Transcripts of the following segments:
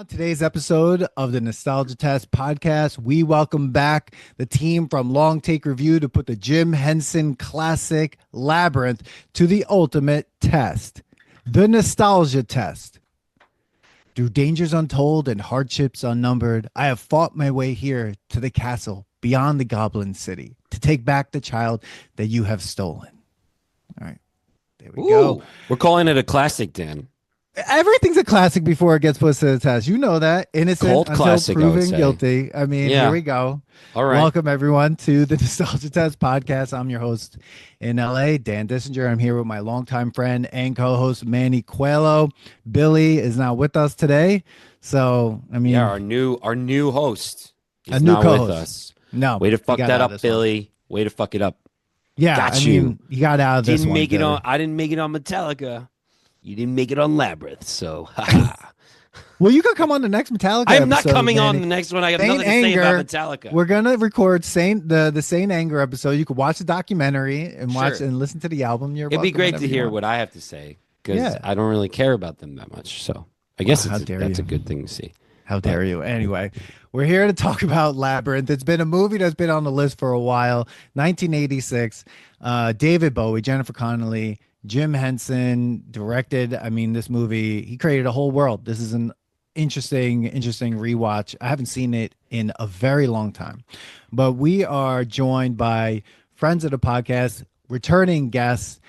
On today's episode of the Nostalgia Test podcast, we welcome back the team from Long Take Review to put the Jim Henson classic Labyrinth to the ultimate test, the Nostalgia Test. Through dangers untold and hardships unnumbered, I have fought my way here to the castle beyond the Goblin City to take back the child that you have stolen. All right, there we go. We're calling it a classic, Dan. Everything's a classic before it gets put to the test. You know that. Innocent Cult until classic, proven guilty. I mean, Yeah. Here we go. All right. Welcome, everyone, to the Nostalgia Test podcast. I'm your host in LA, Dan Dissinger. I'm here with my longtime friend and co-host, Manny Coelho. Billy is not with us today. So, I mean... Yeah, our new host is a new not co-host. with us. No. Way to fuck he got that out of up, this Billy. Way to fuck it up. Yeah, Got I you. mean, he got out of this Didn't one, make it Billy. on. I didn't make it on Metallica. You didn't make it on Labyrinth. So, haha. Well, you could come on the next Metallica I am not episode, coming on Manny. the next one. I got Saint nothing to say Anger. about Metallica. We're gonna record the Saint Anger episode. You could watch the documentary and watch Sure. and listen to the album. It'd be great to hear what I have to say because Yeah. I don't really care about them that much. So, I guess Wow, how that's dare a you. good thing to see. How dare you? Anyway, we're here to talk about Labyrinth. It's been a movie that's been on the list for a while. 1986. David Bowie, Jennifer Connelly, Jim Henson directed. I mean, this movie, he created a whole world. This is an interesting rewatch. I haven't seen it in a very long time, but we are joined by friends of the podcast, returning guests,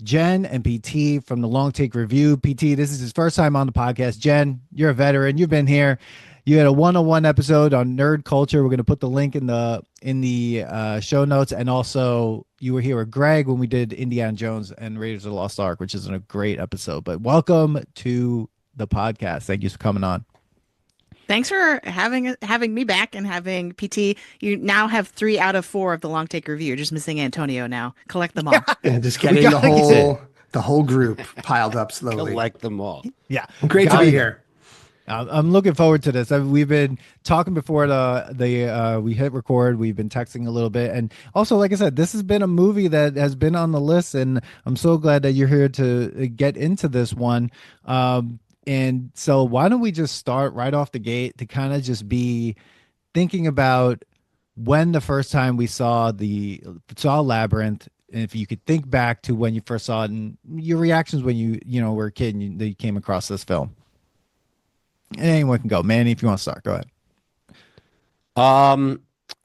Jen and P.T. from the Long Take Review. P.T., this is his first time on the podcast. Jen, you're a veteran. You've been here. You had a 101 episode on nerd culture. We're going to put the link in the show notes. And also, you were here with Greg when we did Indiana Jones and Raiders of the Lost Ark, which is a great episode. But welcome to the podcast. Thank you for coming on. Thanks for having me back and having PT. You now have 3 out of 4 of the Long Take Review. You're just missing Antoniou now. Collect them all. And just getting the whole group piled up slowly. Collect them all. Yeah. Great to be here. I'm looking forward to this. We've been talking before we hit record. We've been texting a little bit, and also, like I said, this has been a movie that has been on the list, and I'm so glad that you're here to get into this one. And so, why don't we just start right off the gate to kind of just be thinking about when the first time we saw Labyrinth, and if you could think back to when you first saw it and your reactions when you were a kid and you came across this film. And anyone can go. Manny, if you want to start, go ahead.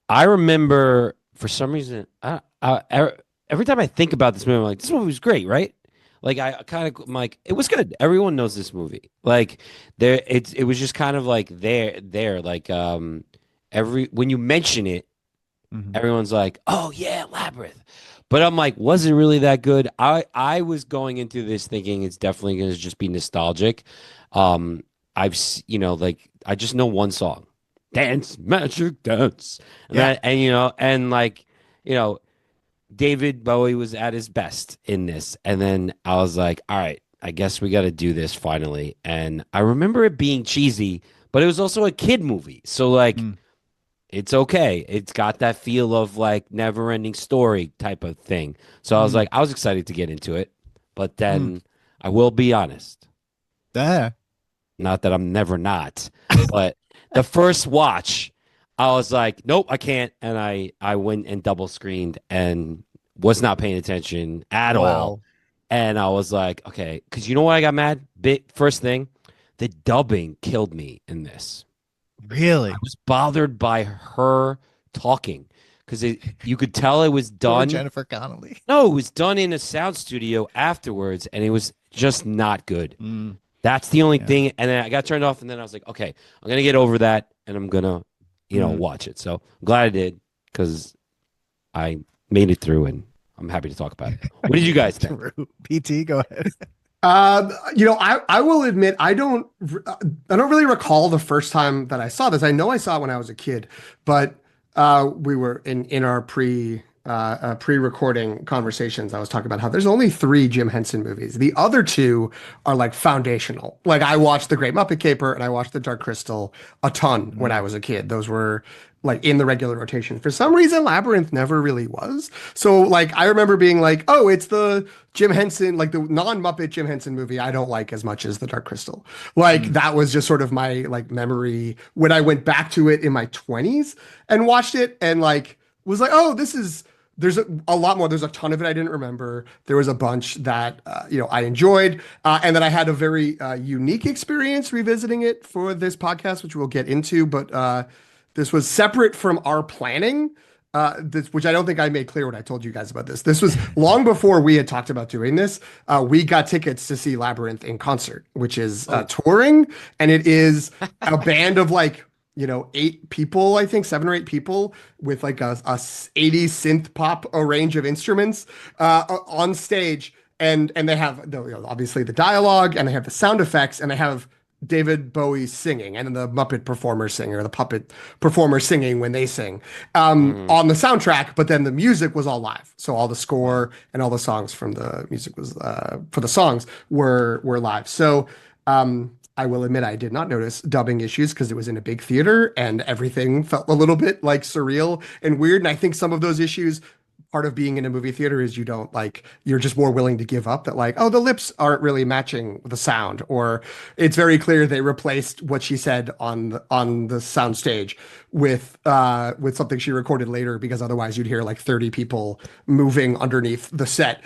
I remember for some reason, every time I think about this movie, I'm like, this movie was great, right? Like I'm like, it was good. Everyone knows this movie. Like it was just kind of like there. Like when you mention it, everyone's like, oh yeah, Labyrinth. But I'm like, was it really that good? I was going into this thinking it's definitely going to just be nostalgic. I just know one song, Dance Magic Dance, and David Bowie was at his best in this, and then I was like, all right, I guess we got to do this finally. And I remember it being cheesy, but it was also a kid movie, so like, it's okay. It's got that feel of like Never Ending Story type of thing. So I was like, I was excited to get into it, but then I will be honest. Not that I'm never not, but the first watch, I was like, nope, I can't. And I went and double screened and was not paying attention at all. And I was like, okay, because you know why I got mad? First thing, the dubbing killed me in this. Really? I was bothered by her talking because you could tell it was done. Jennifer Connelly. No, it was done in a sound studio afterwards, and it was just not good. That's the only thing. And then I got turned off, and then I was like, okay, I'm going to get over that, and I'm going to, watch it. So I'm glad I did because I made it through, and I'm happy to talk about it. What did you guys think? PT, go ahead. I will admit, I don't really recall the first time that I saw this. I know I saw it when I was a kid, but we were in our pre-recording conversations, I was talking about how there's only three Jim Henson movies. The other two are like foundational. Like I watched The Great Muppet Caper and I watched The Dark Crystal a ton when I was a kid. Those were like in the regular rotation. For some reason, Labyrinth never really was. So like I remember being like, oh, it's the Jim Henson, like the non-Muppet Jim Henson movie I don't like as much as The Dark Crystal. Like that was just sort of my like memory when I went back to it in my 20s and watched it and like was like, oh, this is there's a lot more. There's a ton of it I didn't remember. There was a bunch that I enjoyed, and then I had a very unique experience revisiting it for this podcast, which we'll get into. But this was separate from our planning, which I don't think I made clear when I told you guys about this. This was long before we had talked about doing this. We got tickets to see Labyrinth in concert, which is touring, and it is a band of like 8 people, I think 7 or 8 people with like a 80s synth pop a range of instruments on stage. And they have obviously the dialogue and they have the sound effects and they have David Bowie singing and then the Muppet performer singing or the puppet performer singing when they sing on the soundtrack. But then the music was all live. So all the score and all the songs from the music was for the songs were live. So I will admit I did not notice dubbing issues because it was in a big theater and everything felt a little bit like surreal and weird. And I think some of those issues, part of being in a movie theater is you're just more willing to give up that like, oh, the lips aren't really matching the sound, or it's very clear they replaced what she said on the sound stage with something she recorded later because otherwise you'd hear like 30 people moving underneath the set,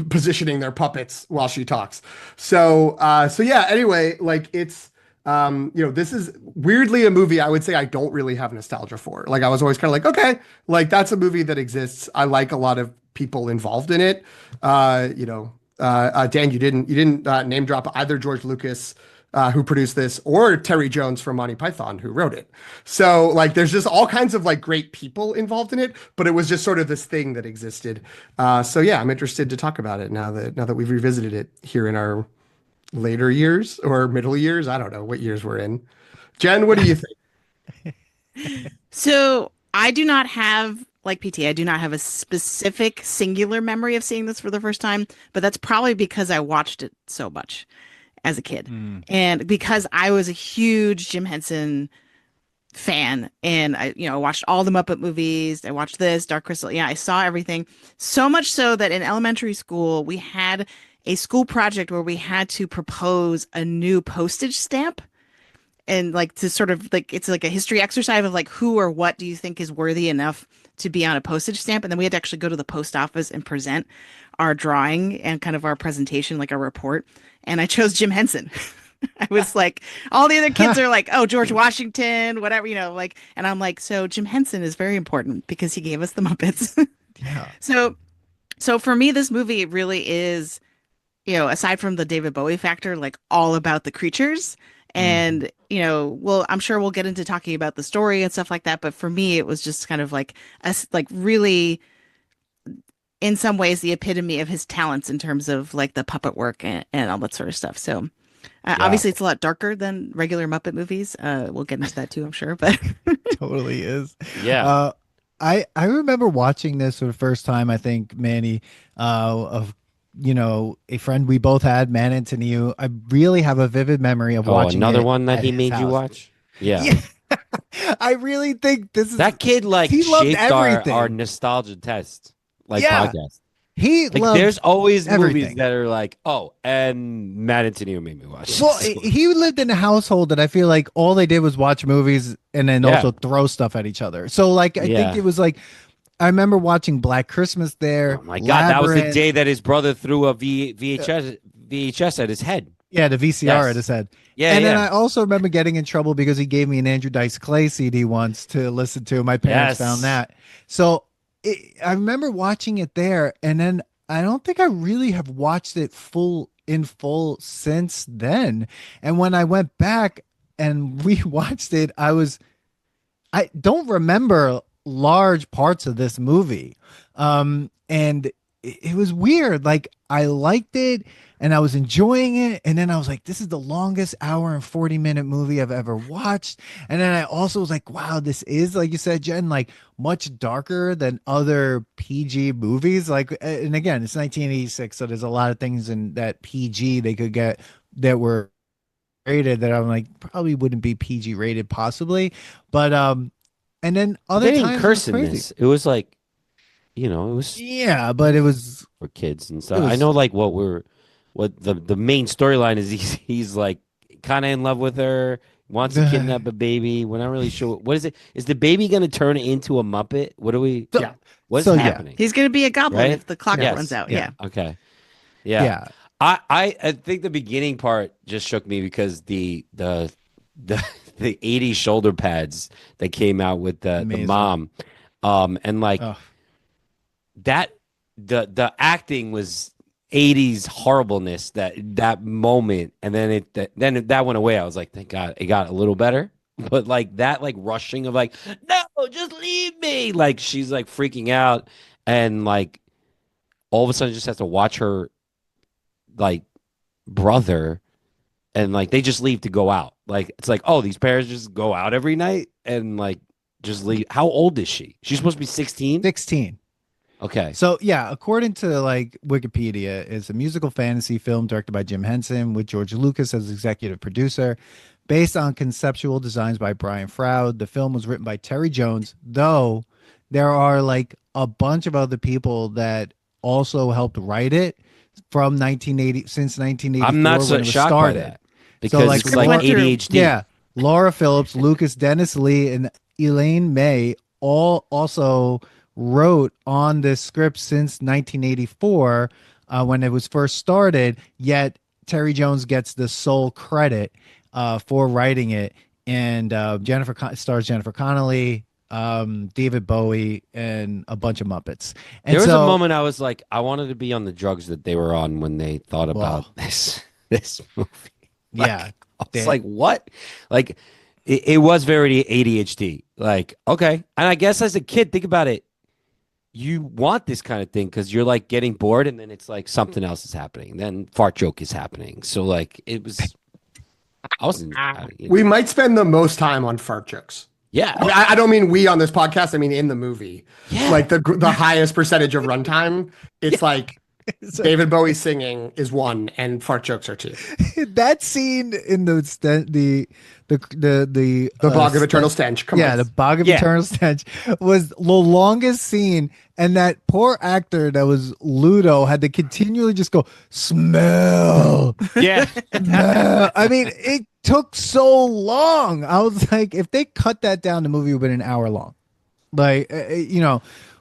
positioning their puppets while she talks. So yeah, anyway, like it's, this is weirdly a movie I would say I don't really have nostalgia for. Like I was always kind of like, okay, like that's a movie that exists. I like a lot of people involved in it. Dan, you didn't name drop either George Lucas, who produced this, or Terry Jones from Monty Python, who wrote it. So like, there's just all kinds of like great people involved in it, but it was just sort of this thing that existed. So yeah, I'm interested to talk about it now that we've revisited it here in our later years or middle years. I don't know what years we're in. Jen, what do you think? So I do not have, like PT, I do not have a specific singular memory of seeing this for the first time, but that's probably because I watched it so much as a kid. And because I was a huge Jim Henson fan and I watched all the Muppet movies. I watched this, Dark Crystal. Yeah, I saw everything. So much so that in elementary school, we had a school project where we had to propose a new postage stamp and like to sort of like it's like a history exercise of like who or what do you think is worthy enough to be on a postage stamp, and then we had to actually go to the post office and present our drawing and kind of our presentation, like our report, and I chose Jim Henson. I was like, all the other kids are like, oh, George Washington, whatever, like, and I'm like, so Jim Henson is very important because he gave us the Muppets. Yeah. So for me, this movie really is, aside from the David Bowie factor, like all about the creatures. And, well, I'm sure we'll get into talking about the story and stuff like that. But for me, it was just kind of like really, in some ways, the epitome of his talents in terms of like the puppet work and all that sort of stuff. So obviously, it's a lot darker than regular Muppet movies. We'll get into that too, I'm sure. But Totally is. Yeah. I remember watching this for the first time, I think, Manny, of a friend we both had, Matt Antoniou. I really have a vivid memory of watching another it one that at he his made you house. watch. Yeah. I really think this is That kid like he loved shaped everything. our nostalgia test Yeah. podcast. He Like, loved there's always movies everything. that are like, oh, and Matt Antoniou made me watch. Well, this. he lived in a household that I feel like all they did was watch movies and then Yeah. also throw stuff at each other. So like I Yeah. think it was like I remember watching Black Christmas there. Oh my God, that was the Labyrinth. day that his brother threw a VHS at his head. Yeah, the VCR Yes. at his head. Yeah, And yeah. then I also remember getting in trouble because he gave me an Andrew Dice Clay CD once to listen to. My parents Yes. found that. So I remember watching it there, and then I don't think I really have watched it in full since then. And when I went back and rewatched it, I don't remember large parts of this movie. And it was weird. Like I liked it and I was enjoying it, and then I was like, this is the longest hour and 40-minute movie I've ever watched. And then I also was like, wow, this is, like you said, Jen, like much darker than other PG movies. Like, and again, it's 1986, so there's a lot of things in that PG they could get that were rated that I'm like probably wouldn't be PG rated possibly. But and then other They didn't times it was curse in crazy. this. It was like, it was Yeah, but it was for kids and it stuff. I was know like what the main storyline is. He's like kind of in love with her, wants to kidnap a baby. We're not really sure. What is it? Is the baby going to turn into a Muppet? What are we? Yeah. What's So, yeah. happening? He's going to be a goblin Right? if the clock Yes. runs out. Yeah. Yeah. Okay. Yeah. yeah. I think the beginning part just shook me because the 80s shoulder pads that came out with the Amazing. mom, and like Ugh. that the acting was 80s horribleness that moment, and then then that went away. I was like, thank God it got a little better. But like that, like rushing of like, no, just leave me. Like she's like freaking out, and like all of a sudden just has to watch her like brother, and like they just leave to go out. Like it's like, oh, these parents just go out every night and like just leave. How old is she? She's supposed to be 16. 16. Okay. So yeah, according to like Wikipedia, it's a musical fantasy film directed by Jim Henson with George Lucas as executive producer, based on conceptual designs by Brian Froud. The film was written by Terry Jones, though there are like a bunch of other people that also helped write it from 1980 since 1984. I'm not when so it was shocked started. by that because like, it's like went through- ADHD. Yeah, Laura Phillips, Lucas Dennis Lee, and Elaine May all also wrote on this script since 1984 when it was first started. Yet Terry Jones gets the sole credit for writing it, and stars Jennifer Connelly, David Bowie, and a bunch of Muppets. And There was so, a moment I was like, I wanted to be on the drugs that they were on when they thought about Wow. this movie. yeah, I was like, what? Like, it was very ADHD. Like, okay. And I guess as a kid, think about it. You want this kind of thing because you're like getting bored, and then it's like something else is happening. Then fart joke is happening. So like it was. I wasn't. We might spend the most time on fart jokes. Yeah. I mean, I don't mean we on this podcast. I mean in the movie. Yeah. Like the highest percentage of runtime. It's like So- David Bowie singing is 1 and fart jokes are 2. that scene in the The Bog of Eternal Stench. Come yeah, on. the Bog of Yeah. Eternal Stench was the longest scene, and that poor actor that was Ludo had to continually just go smell. Yeah. smell. I mean, it took so long. I was like, if they cut that down, the movie would have been an hour long. Like,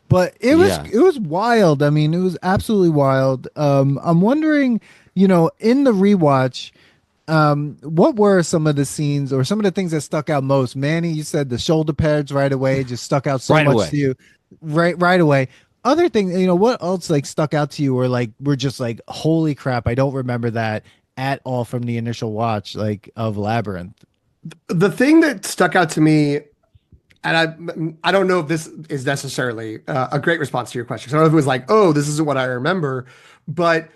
but it was wild. I mean, it was absolutely wild. I'm wondering, in the rewatch, what were some of the scenes or some of the things that stuck out most? Manny, you said the shoulder pads right away just stuck out so Right much away. to you. Right away. Other thing, what else like stuck out to you or like we're just like, holy crap, I don't remember that at all from the initial watch like of Labyrinth. The thing that stuck out to me, and I don't know if this is necessarily a great response to your question. So I don't know if it was like, oh, this isn't what I remember, but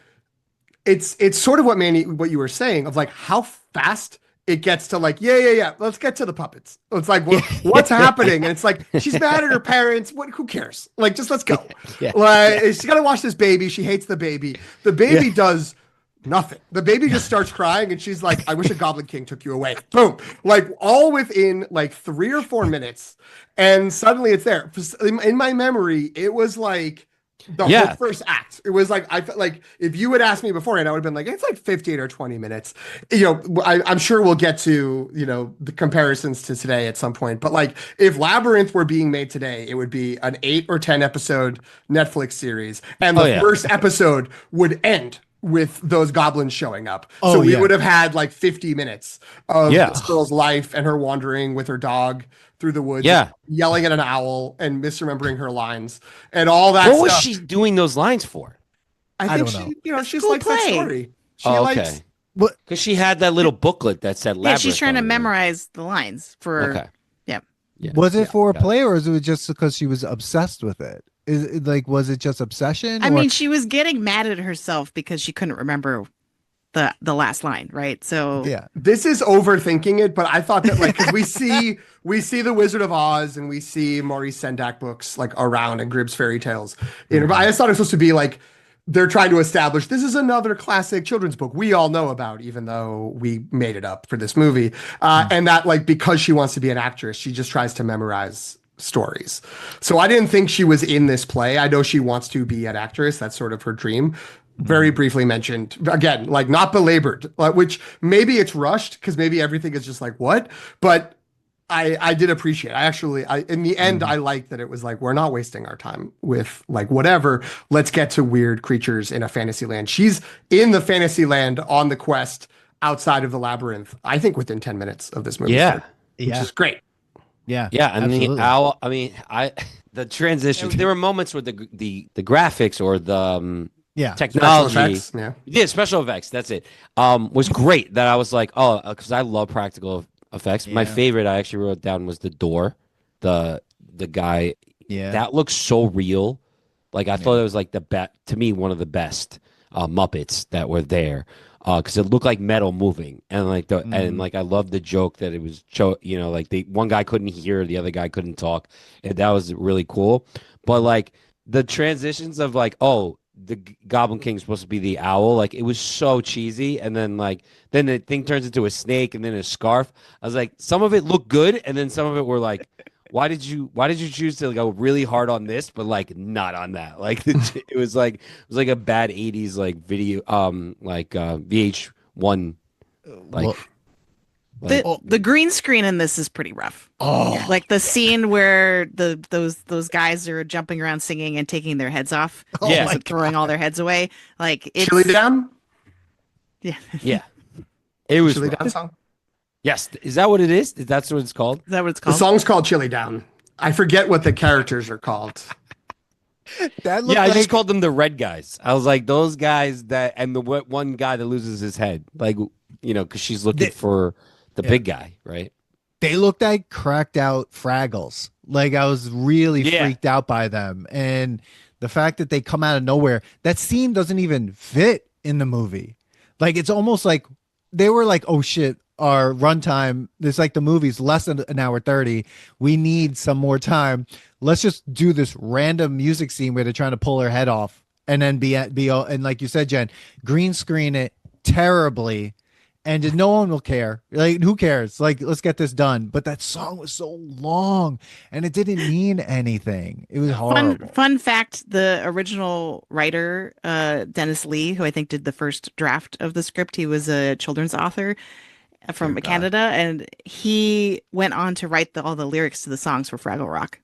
it's sort of what you were saying of like how fast it gets to like, yeah. Let's get to the puppets. It's like, what's happening? And it's like, she's mad at her parents. Who cares? Like, just let's go. She's got to watch this baby. She hates the baby. The baby does nothing. The baby just starts crying and she's like, I wish a Goblin King took you away. Boom. Like all within like 3 or 4 minutes. And suddenly it's there. In my memory, it was like the whole first act. It was like, I felt like if you had asked me beforehand, I would have been like, it's like 15 or 20 minutes. I'm sure we'll get to, the comparisons to today at some point. But like if Labyrinth were being made today, it would be an 8 or 10 episode Netflix series. And the first episode would end with those goblins showing up. So we would have had like 50 minutes of this girl's life and her wandering with her dog through the woods, yelling at an owl and misremembering her lines and all that What stuff. was she doing those lines for? I think don't she cool likes that play. story. She Oh, likes okay. Because she had that little booklet that said Yeah, Labyrinth. she's trying to on it. memorize the lines for. Okay. Yeah. Yeah. Was it for a got it. play or was it just because she was obsessed with it? Like, was it just obsession? I or mean, she was getting mad at herself because she couldn't remember the last line, right? So yeah, This is overthinking it, but I thought that like because we see the Wizard of Oz and we see Maurice Sendak books like around and Grimm's fairy tales. I just thought it was supposed to be like they're trying to establish this is another classic children's book we all know about, even though we made it up for this movie. And that like because she wants to be an actress, she just tries to memorize stories. So I didn't think she was in this play. I know she wants to be an actress. That's sort of her dream. Very briefly mentioned again, like not belabored, which maybe it's rushed because maybe everything is just like what, but I did appreciate. In the end, I liked that it was like we're not wasting our time with like whatever. Let's get to weird creatures in a fantasy land. She's in the fantasy land on the quest outside of the labyrinth. I think within 10 minutes of this movie, Yeah. which is great. yeah, Yeah, and absolutely. the owl. I mean, the transition. There were moments where the graphics or the yeah, technology, Special effects, yeah. special effects. That's it. Was great. That I was like, oh, because I love practical effects. My favorite, I actually wrote down, was the door, the guy. yeah. That looks so real. Like I thought it was like to me, one of the best Muppets that were there. Because it looked like metal moving, and like I love the joke that it was, like the one guy couldn't hear, the other guy couldn't talk, and that was really cool. But like the transitions of like, oh, the Goblin King's supposed to be the owl, like it was so cheesy, and then the thing turns into a snake and then a scarf. I was like, some of it looked good, and then some of it were like, why did you choose to go really hard on this but like not on that? Like it was like a bad 80s like video VH1 like the green screen in this is pretty rough. Oh, like the scene where those guys are jumping around singing and taking their heads off, just throwing all their heads away. Like it's Chili Down? Yeah. It was Chili Down song? Yes, is that what it is? That's what it's called? Is that what it's The called? song's called Chili Down. I forget what the characters are called. That looked I like, just called them the red guys. I was like, those guys and the one guy that loses his head, like, because she's looking for the big guy, right? they looked like cracked out Fraggles. Like I was really freaked out by them, and the fact that they come out of nowhere, that scene doesn't even fit in the movie. Like it's almost like they were like, oh shit, our runtime, it's like the movie's less than an hour 30. We need some more time. Let's just do this random music scene where they're trying to pull her head off, and then and like you said, Jen, green screen it terribly, and just no one will care. Like who cares? Like let's get this done. But that song was so long, and it didn't mean anything. It was horrible. Fun fact: the original writer, Dennis Lee, who I think did the first draft of the script, he was a children's author from Canada, and he went on to write all the lyrics to the songs for Fraggle Rock.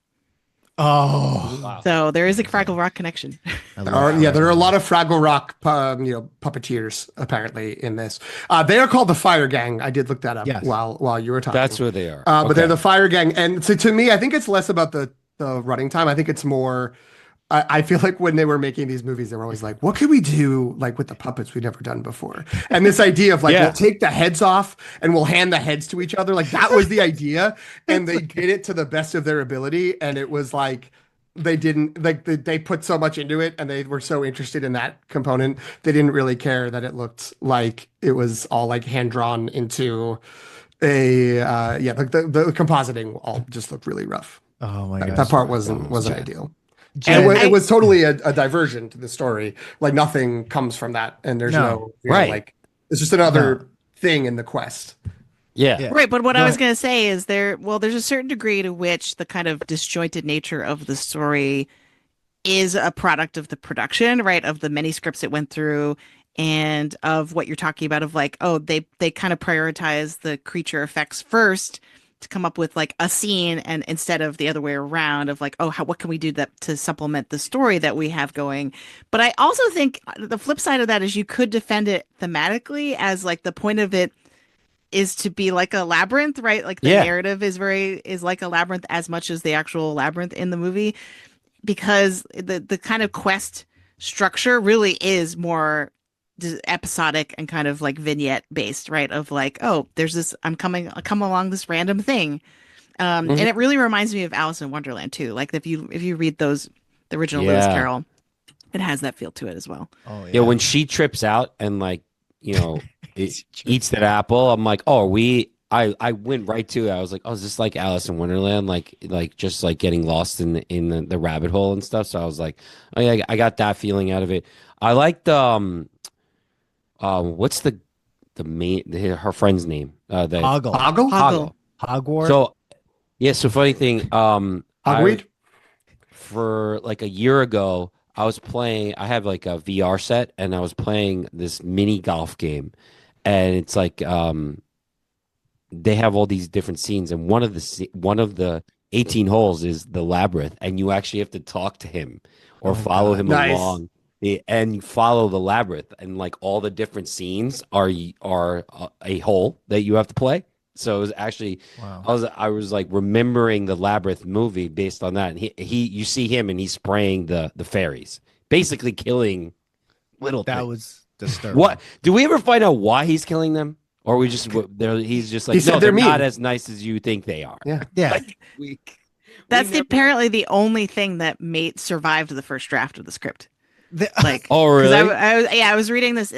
Oh, Wow. So there is a Fraggle Rock connection. There are a lot of Fraggle Rock, puppeteers apparently in this. They are called the Fire Gang. I did look that up while you were talking. That's where they are. But they're the Fire Gang, and so to me, I think it's less about the running time. I think it's more. I feel like when they were making these movies, they were always like, what could we do like with the puppets we've never done before? And this idea of like, we'll take the heads off and we'll hand the heads to each other. Like that was the idea. And they did it to the best of their ability. And it was like, they didn't like they put so much into it and they were so interested in that component. They didn't really care that it looked like it was all like hand drawn into like the compositing all just looked really rough. Oh my god, that part wasn't ideal. And it was totally a diversion to the story. Like nothing comes from that, and there's like it's just another thing in the quest. Yeah. Right, but what I was going to say is there's a certain degree to which the kind of disjointed nature of the story is a product of the production, right? Of the many scripts it went through, and of what you're talking about of like, oh, they kind of prioritize the creature effects first to come up with like a scene, and instead of the other way around of like, oh, what can we do to supplement the story that we have going? But I also think the flip side of that is you could defend it thematically as like the point of it is to be like a labyrinth, right? Like the narrative is like a labyrinth as much as the actual labyrinth in the movie, because the kind of quest structure really is more episodic and kind of like vignette based, right? Of like, oh, there's this, I come along this random thing. And it really reminds me of Alice in Wonderland too. Like if you read those the original Lewis Yeah. Carroll. It has that feel to it as well. Oh Yeah, when she trips out and like, eats that apple, I'm like, oh, I went right to it. I was like, oh, is this like Alice in Wonderland? Like just like getting lost in the rabbit hole and stuff. So I was like, oh yeah, I got that feeling out of it. I liked what's the her friend's name? The Hoggle. Hoggle. Hogwarts. So yeah, so funny thing, Hogweed? for like a year ago, I have like a VR set and I was playing this mini golf game, and it's like they have all these different scenes, and one of the 18 holes is the labyrinth, and you actually have to talk to him or follow him Nice. along, and you follow the labyrinth, and like all the different scenes are a hole that you have to play. So it was actually, Wow. I was like remembering the Labyrinth movie based on that. And you see him and he's spraying the fairies, basically killing little That things. was disturbing. What do we ever find out why he's killing them, or he's just like, He said no, they're they're not mean. as nice as you think they are. Yeah. Yeah. Like, we That's never- apparently the only thing that survived the first draft of the script. Like, Oh, 'cause really? I was reading this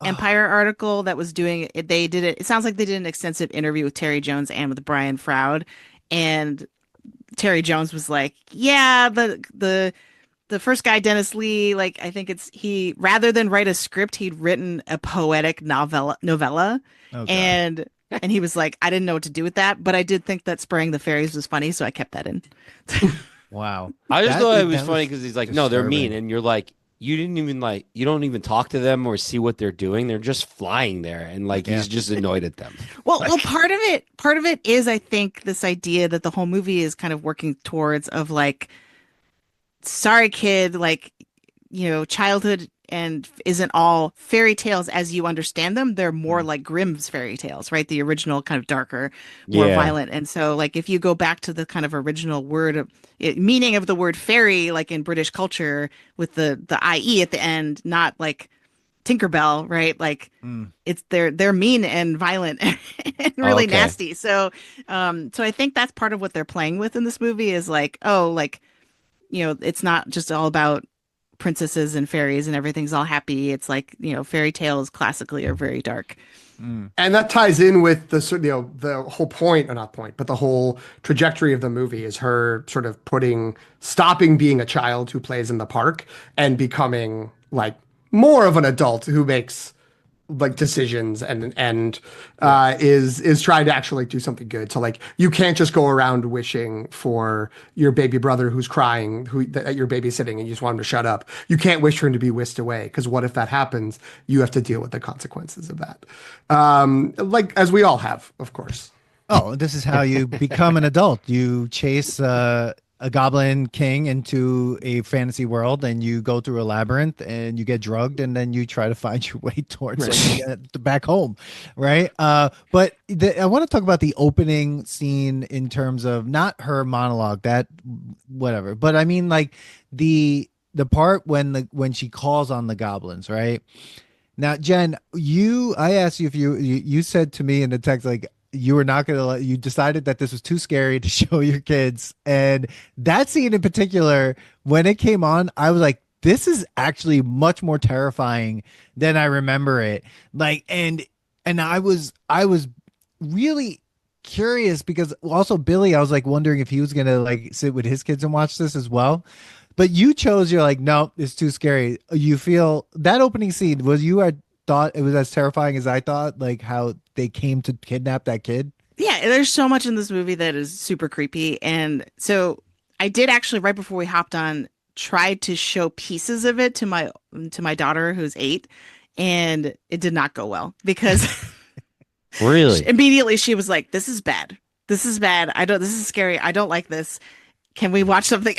Empire article that was doing it. They did it. It sounds like they did an extensive interview with Terry Jones and with Brian Froud, and Terry Jones was like, "Yeah, the first guy, Dennis Lee, like I think he rather than write a script, he'd written a poetic novella, Oh, God. and he was like, I didn't know what to do with that, but I did think that spraying the fairies was funny, so I kept that in." Wow. I just That- thought it was that funny because he's like, no, they're mean, disturbing. and you're like, you don't even talk to them or see what they're doing. They're just flying there, and like Yeah. he's just annoyed at them. Well, part of it is, I think, this idea that the whole movie is kind of working towards of like, sorry, kid, like, childhood and isn't all fairy tales as you understand them. They're more like Grimm's fairy tales, right? The original kind of darker, more Yeah. violent. And so, like, if you go back to the kind of original meaning of the word fairy, like in British culture, with the IE at the end, not like Tinkerbell, right? Like it's they're mean and violent and really Okay. nasty. So I think that's part of what they're playing with in this movie is like, oh, like, it's not just all about princesses and fairies and everything's all happy. It's like, fairy tales classically are very dark. And that ties in with the sort of, the whole point, or not point, but the whole trajectory of the movie is her sort of stopping being a child who plays in the park and becoming like more of an adult who makes like decisions and is trying to actually do something good. So like you can't just go around wishing for your baby brother who's crying, that you're babysitting, and you just want him to shut up. You can't wish for him to be whisked away, because what if that happens? You have to deal with the consequences of that. Like as we all have, of course. Oh, this is how you become an adult. You chase a goblin king into a fantasy world, and you go through a labyrinth, and you get drugged, and then you try to find your way towards back home, right? But I want to talk about the opening scene in terms of not her monologue, that whatever, but I mean like the part when she calls on the goblins, right? Now, Jen, I asked you if you said to me in the text, like, you were not going to you decided that this was too scary to show your kids. And that scene in particular, when it came on, I was like, this is actually much more terrifying than I remember it. Like, and I was really curious, because also Billy, I was like wondering if he was going to like sit with his kids and watch this as well. But you're like, no, it's too scary. You feel that opening scene, thought it was as terrifying as I thought, like how they came to kidnap that kid? Yeah, there's so much in this movie that is super creepy. And so I did actually, right before we hopped on, try to show pieces of it to my daughter who's 8, and it did not go well, because Really? immediately she was like, this is bad. This is bad. This is scary. I don't like this. Can we watch something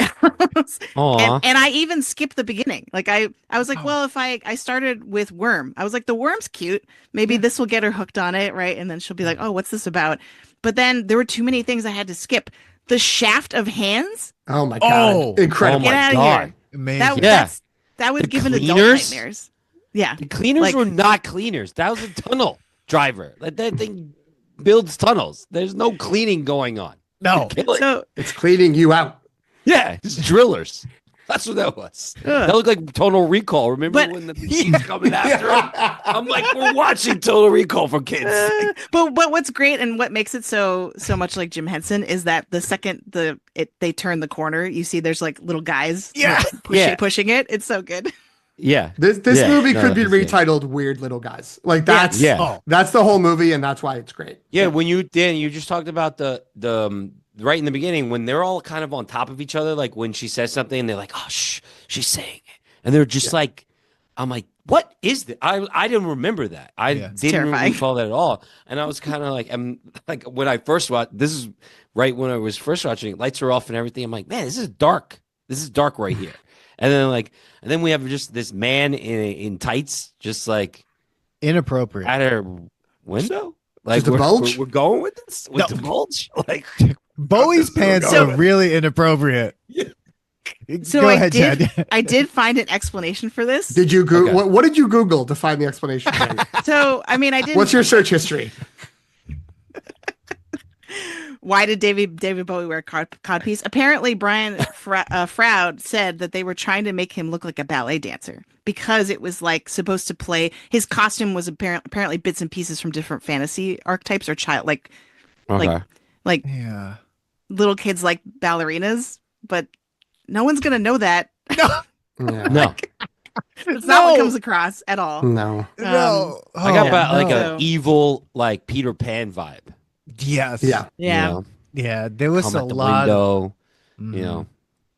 else? Aw. And I even skipped the beginning. Like I was like, well, if I started with Worm, I was like, the worm's cute. Maybe this will get her hooked on it, right? And then she'll be like, oh, what's this about? But then there were too many things I had to skip. The shaft of hands. Oh my God. Oh. Incredible. Get out of God. here. Amazing. That would The give an adult cleaners? nightmares. Yeah. The cleaners Like- were not cleaners. That was a tunnel driver. That thing builds tunnels. There's no cleaning going on. No. Kill it. So It's cleaning you out. Yeah, it's drillers. That's what that was. Ugh. That looked like Total Recall. Remember But- when the machine's coming after him? I'm like, we're watching Total Recall for kids. But what's great and what makes it so much like Jim Henson is that the second they turn the corner, you see there's like little guys pushing it. It's so good. Yeah. This Yeah. movie No, could be that's it. retitled Weird Little Guys. Like that's Yeah. that's the whole movie, and that's why it's great. Yeah, when you just talked about the right in the beginning when they're all kind of on top of each other, like when she says something and they're like, "Oh, shh, she's saying it," and they're just like, "I'm like, what is that?" I didn't remember that. I didn't terrifying. recall that at all, and I was kind of like, I'm like when I first watched. This is right when I was first watching it. Lights are off and everything. I'm like, man, this is dark. This is dark right here. And then we have just this man in tights, just like Inappropriate. at her window. Like Just a bulge? we're going with this with the bulge. Like Bowie's pants are really inappropriate. So Go I ahead, did Jen. I did find an explanation for this. Did you Google Okay. what did you Google to find the explanation? So I mean I didn't What's your search history? Why did David Bowie wear codpiece? Apparently, Brian Froud said that they were trying to make him look like a ballet dancer because it was like supposed to play. His costume was apparently bits and pieces from different fantasy archetypes or like Yeah. little kids like ballerinas. But no one's gonna know that. Yeah. no. It's not what comes across at all. No. No. I got Oh, about like no. an evil like Peter Pan vibe. Yes. Yeah. Yeah. You know? Yeah. There was Come a at the lot. window, Mhm. you know.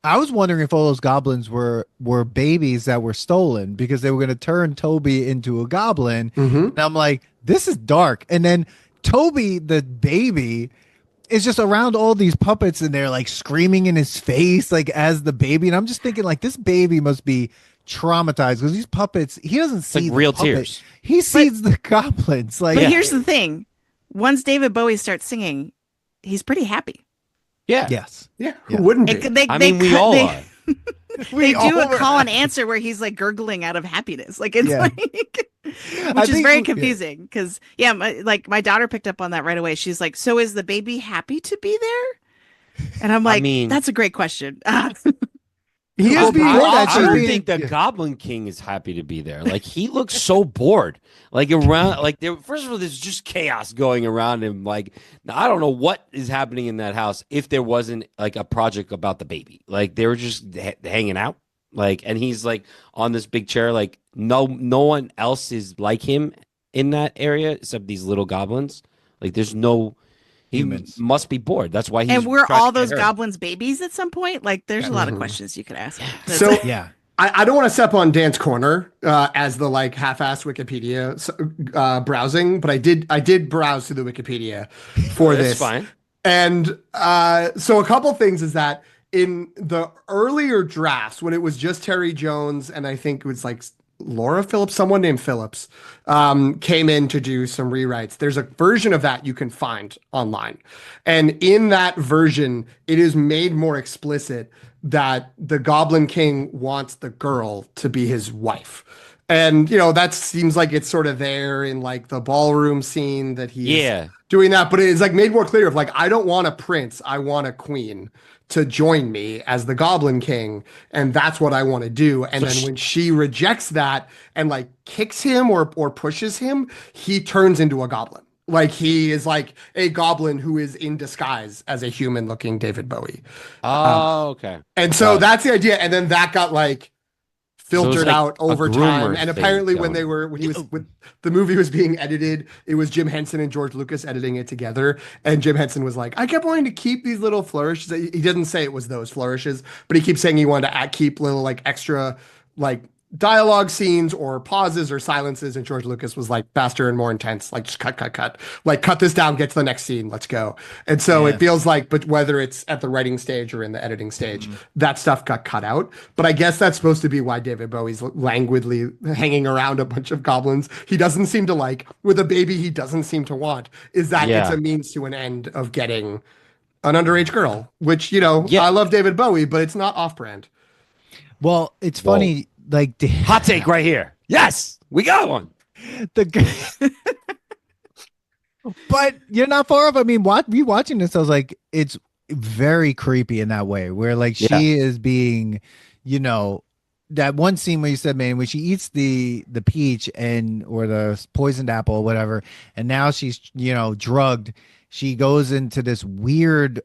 I was wondering if all those goblins were babies that were stolen because they were going to turn Toby into a goblin. Mm-hmm. And I'm like, this is dark. And then Toby, the baby, is just around all these puppets and they're like screaming in his face, like as the baby. And I'm just thinking, like, this baby must be traumatized because these puppets, he doesn't It's see like the real puppet. tears. He sees the goblins. Like, But here's the thing: once David Bowie starts singing, he's pretty happy. Yeah. yes. Yeah. Yeah. Who wouldn't be? I mean, we all are. They do all a were- call and answer where he's like gurgling out of happiness. Like it's Yeah. like, I which is think very we- confusing because my daughter picked up on that right away. She's like, "So is the baby happy to be there?" And I'm like, mean- "That's a great question." He is being I bored, don't actually. think the Goblin King is happy to be there. Like he looks so bored. Like around, like there. First of all, there's just chaos going around him. Like I don't know what is happening in that house if there wasn't like a project about the baby. Like they were just hanging out. Like and he's like on this big chair. Like no one else is like him in that area except these little goblins. Like there's no. He Humans. must be bored. That's why he's. And we're trying to all get those her. goblins' babies at some point. Like, there's a lot of Mhm. questions you could ask. So Yeah. I don't want to step on Dan's corner as the like half-assed Wikipedia browsing, but I did browse through the Wikipedia for That's this. fine. And so a couple things is that in the earlier drafts, when it was just Terry Jones and I think it was like Laura Phillips, someone named Phillips, came in to do some rewrites. There's a version of that you can find online. And in that version, it is made more explicit that the Goblin King wants the girl to be his wife. And, you know, that seems like it's sort of there in like the ballroom scene that he's doing that. But it is like made more clear of like, I don't want a prince, I want a queen to join me as the Goblin King, and that's what I want to do. And then when she rejects that and like kicks him or pushes him, he turns into a goblin. Like he is like a goblin who is in disguise as a human looking David Bowie. Oh, okay. And so that's the idea. And then that got like filtered like out a over groomer time. And thing apparently when going. the movie was being edited, it was Jim Henson and George Lucas editing it together. And Jim Henson was like, I kept wanting to keep these little flourishes. He didn't say it was those flourishes, but he keeps saying he wanted to keep little like extra like dialogue scenes or pauses or silences. And George Lucas was like faster and more intense, like just cut, like cut this down, get to the next scene, let's go. And so it feels like, but whether it's at the writing stage or in the editing stage, that stuff got cut out. But I guess that's supposed to be why David Bowie's languidly hanging around a bunch of goblins he doesn't seem to like with a baby he doesn't seem to want, is that it's a means to an end of getting an underage girl, which, you know, I love David Bowie, but it's not off-brand. Well, it's funny. Like Hot take right here. Yes, we got one. But you're not far off. I mean, rewatching this, I was like, it's very creepy in that way, where like she is being you know, that one scene where you said, man, when she eats the peach and or the poisoned apple or whatever, and now she's, you know, drugged. She goes into this weird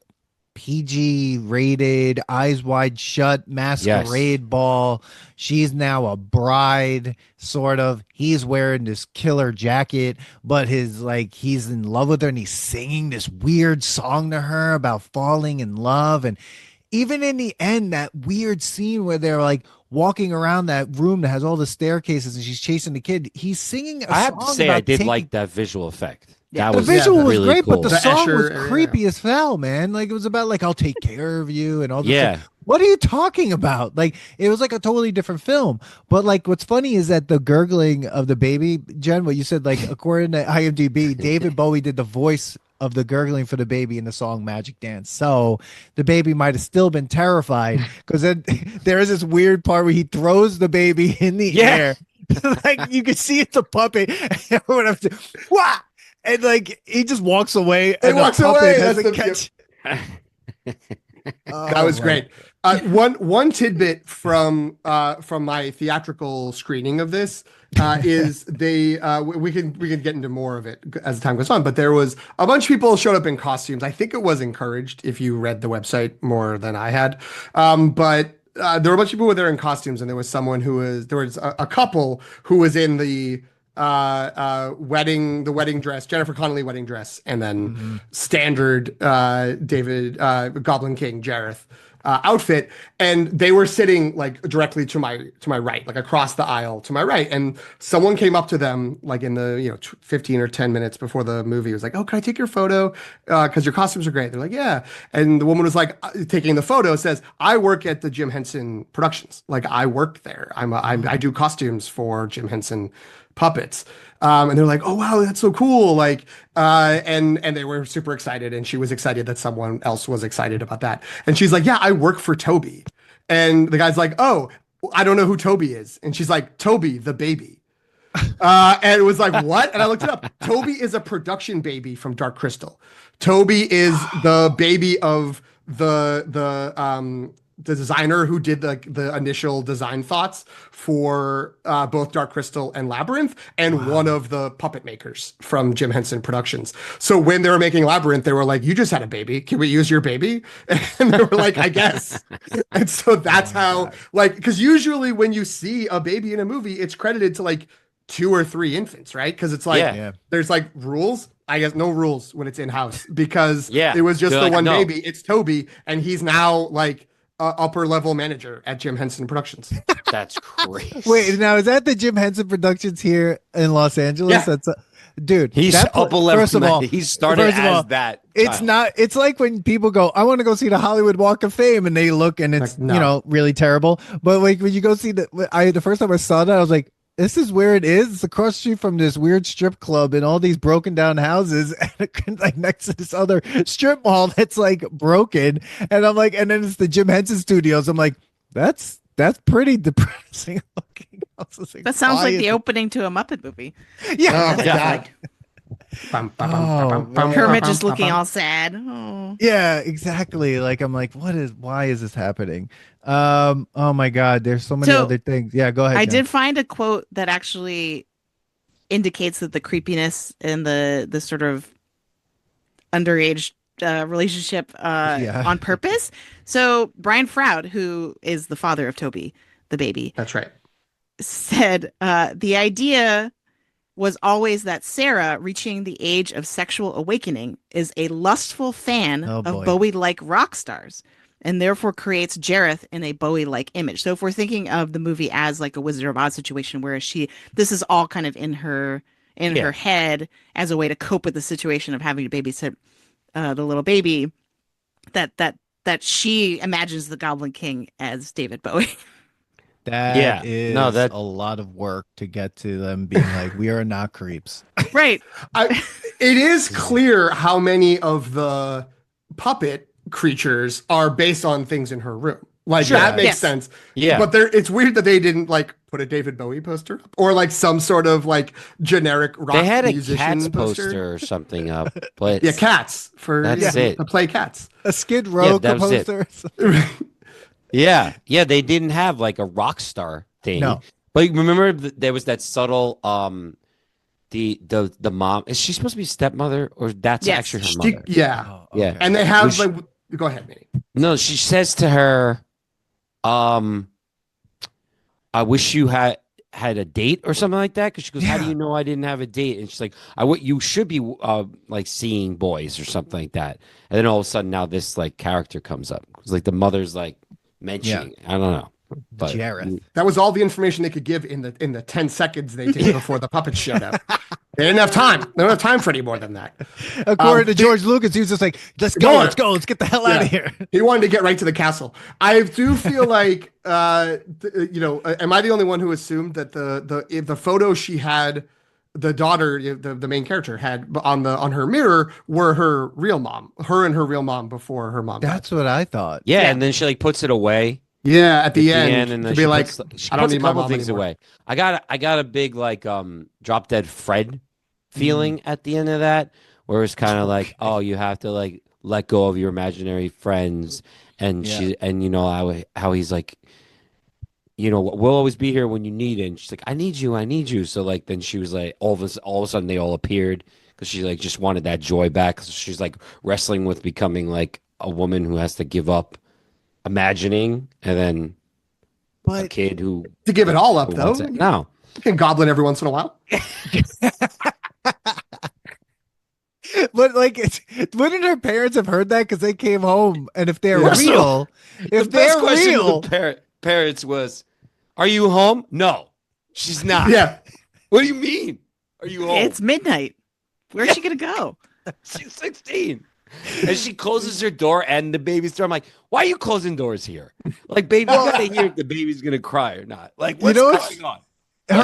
PG rated, eyes wide shut masquerade ball. She's now a bride, sort of. He's wearing this killer jacket, but his like he's in love with her and he's singing this weird song to her about falling in love. And even in the end, that weird scene where they're like walking around that room that has all the staircases and she's chasing the kid, he's singing a I have song to say, about I did taking like that visual effect. Yeah. That the was visual was really great, cool. but the The song Escher was area. creepy as hell, man. Like it was about like I'll take care of you and all this. Yeah. Stuff. What are you talking about? Like it was like a totally different film. But like what's funny is that the gurgling of the baby, Jen, what you said, like according to IMDb, David Bowie did the voice of the gurgling for the baby in the song Magic Dance. So the baby might have still been terrified because then there is this weird part where he throws the baby in the air. Like you can see it's a puppet. And whatever. Wah! And like he just walks away. He And the walks puppet away. doesn't That's catch. That was great. One tidbit from my theatrical screening of this is we can get into more of it as time goes on. But there was a bunch of people showed up in costumes. I think it was encouraged if you read the website more than I had. But there were a bunch of people who were there in costumes, and there was a couple who was in the wedding dress, Jennifer Connelly wedding dress, and then standard David Goblin King Jareth outfit, and they were sitting like directly to my right, like across the aisle to my right, and someone came up to them like in the 15 or 10 minutes before the movie was like, oh, can I take your photo because your costumes are great. They're like, yeah. And the woman was like taking the photo, says, I work at the Jim Henson Productions, like I work there, I do costumes for Jim Henson puppets. And they're like, oh wow, that's so cool. Like, and they were super excited, and she was excited that someone else was excited about that. And she's like, yeah, I work for Toby. And the guy's like, oh, I don't know who Toby is. And she's like, Toby, the baby. And it was like, what? And I looked it up. Toby is a production baby from Dark Crystal. Toby is the baby of the designer who did the initial design thoughts for both Dark Crystal and Labyrinth, and one of the puppet makers from Jim Henson Productions. So when they were making Labyrinth, they were like, you just had a baby. Can we use your baby? And they were like, I guess. And so that's how, like, because usually when you see a baby in a movie, it's credited to like 2 or 3 infants, right? Because it's like, there's like rules. I guess no rules when it's in-house, because it was just the one baby. It's Toby, and he's now like upper level manager at Jim Henson Productions. That's crazy. Wait, now is that the Jim Henson Productions here in Los Angeles? Yeah. That's dude. He's upper level. First of all, he started as that. It's not. It's like when people go, "I want to go see the Hollywood Walk of Fame," and they look, and it's like, no. really terrible. But like when you go see the first time I saw that, I was like, this is where it is. It's across the street from this weird strip club and all these broken down houses, and like next to this other strip mall that's like broken. And I'm like, and then it's the Jim Henson Studios. I'm like, that's pretty depressing looking. Like, that sounds like the opening to a Muppet movie. Yeah. Oh my God. Kermit just looking all sad. Oh. Yeah, exactly. Like I'm like, why is this happening? Oh my God, there's so many other things. Yeah, go ahead. I Jen. did find a quote that actually indicates that the creepiness and the sort of underage relationship on purpose. So Brian Froud, who is the father of Toby, the baby, that's right, said the idea was always that Sarah, reaching the age of sexual awakening, is a lustful fan of Bowie-like rock stars, and therefore creates Jareth in a Bowie-like image. So if we're thinking of the movie as like a Wizard of Oz situation, where this is all kind of in her head as a way to cope with the situation of having to babysit the little baby, that she imagines the Goblin King as David Bowie. That is a lot of work to get to them being like, we are not creeps. Right. It is clear how many of the puppet creatures are based on things in her room. Like that makes sense. Yeah. But it's weird that they didn't like put a David Bowie poster up, or like some sort of like generic rock They had a musician Cats poster or something up. But Cats for that's it. to play Cats. A Skid Row that was poster. Yeah, yeah, they didn't have like a rock star thing. No. But remember there was that subtle the mom, is she supposed to be stepmother or that's Yes. actually her mother? Yeah. Oh, Yeah. okay. And they When have she- like, go ahead, Manny. no, she says to her, um I wish you had a date or something like that, because she goes, how do Yeah. you know I didn't have a date? And she's like, you should be like seeing boys or something like that. And then all of a sudden now this like character comes up. It's like the mother's like mentioning, I don't know. But Jareth. That was all the information they could give in the 10 seconds they did before the puppets showed up. They didn't have time. They don't have time for any more than that. According to George Lucas, he was just like, let's go, Go on. let's go, let's get the hell out of here. He wanted to get right to the castle. I do feel like, am I the only one who assumed that the photo she had, the daughter, the main character had on her mirror were her real mom, her and her real mom before her mom died. That's what I thought. yeah, and then she like puts it away Yeah, at the end, and to then be she like, she I don't puts need a my couple mom things anymore. away. I got a big like drop dead Fred feeling at the end of that, where it's kind of like, oh, you have to like let go of your imaginary friends, and how he's like, we'll always be here when you need it. And she's like, I need you. So like then she was like, all of a sudden they all appeared because she like just wanted that joy back. So she's like wrestling with becoming like a woman who has to give up imagining, and then a But kid who To give it all up, who though. wants it. No, You can goblin every once in a while. like wouldn't her parents have heard that because they came home, and if they're Yeah. real, if the best they're question real, to the parents was, "Are you home?" No, she's not. Yeah. What do you mean? Are you home? It's midnight. Where's she gonna go? She's 16. And she closes her door and the baby's door. I'm like, why are you closing doors here? Like, baby, you gotta hear if the baby's gonna cry or not. Like, what's going on?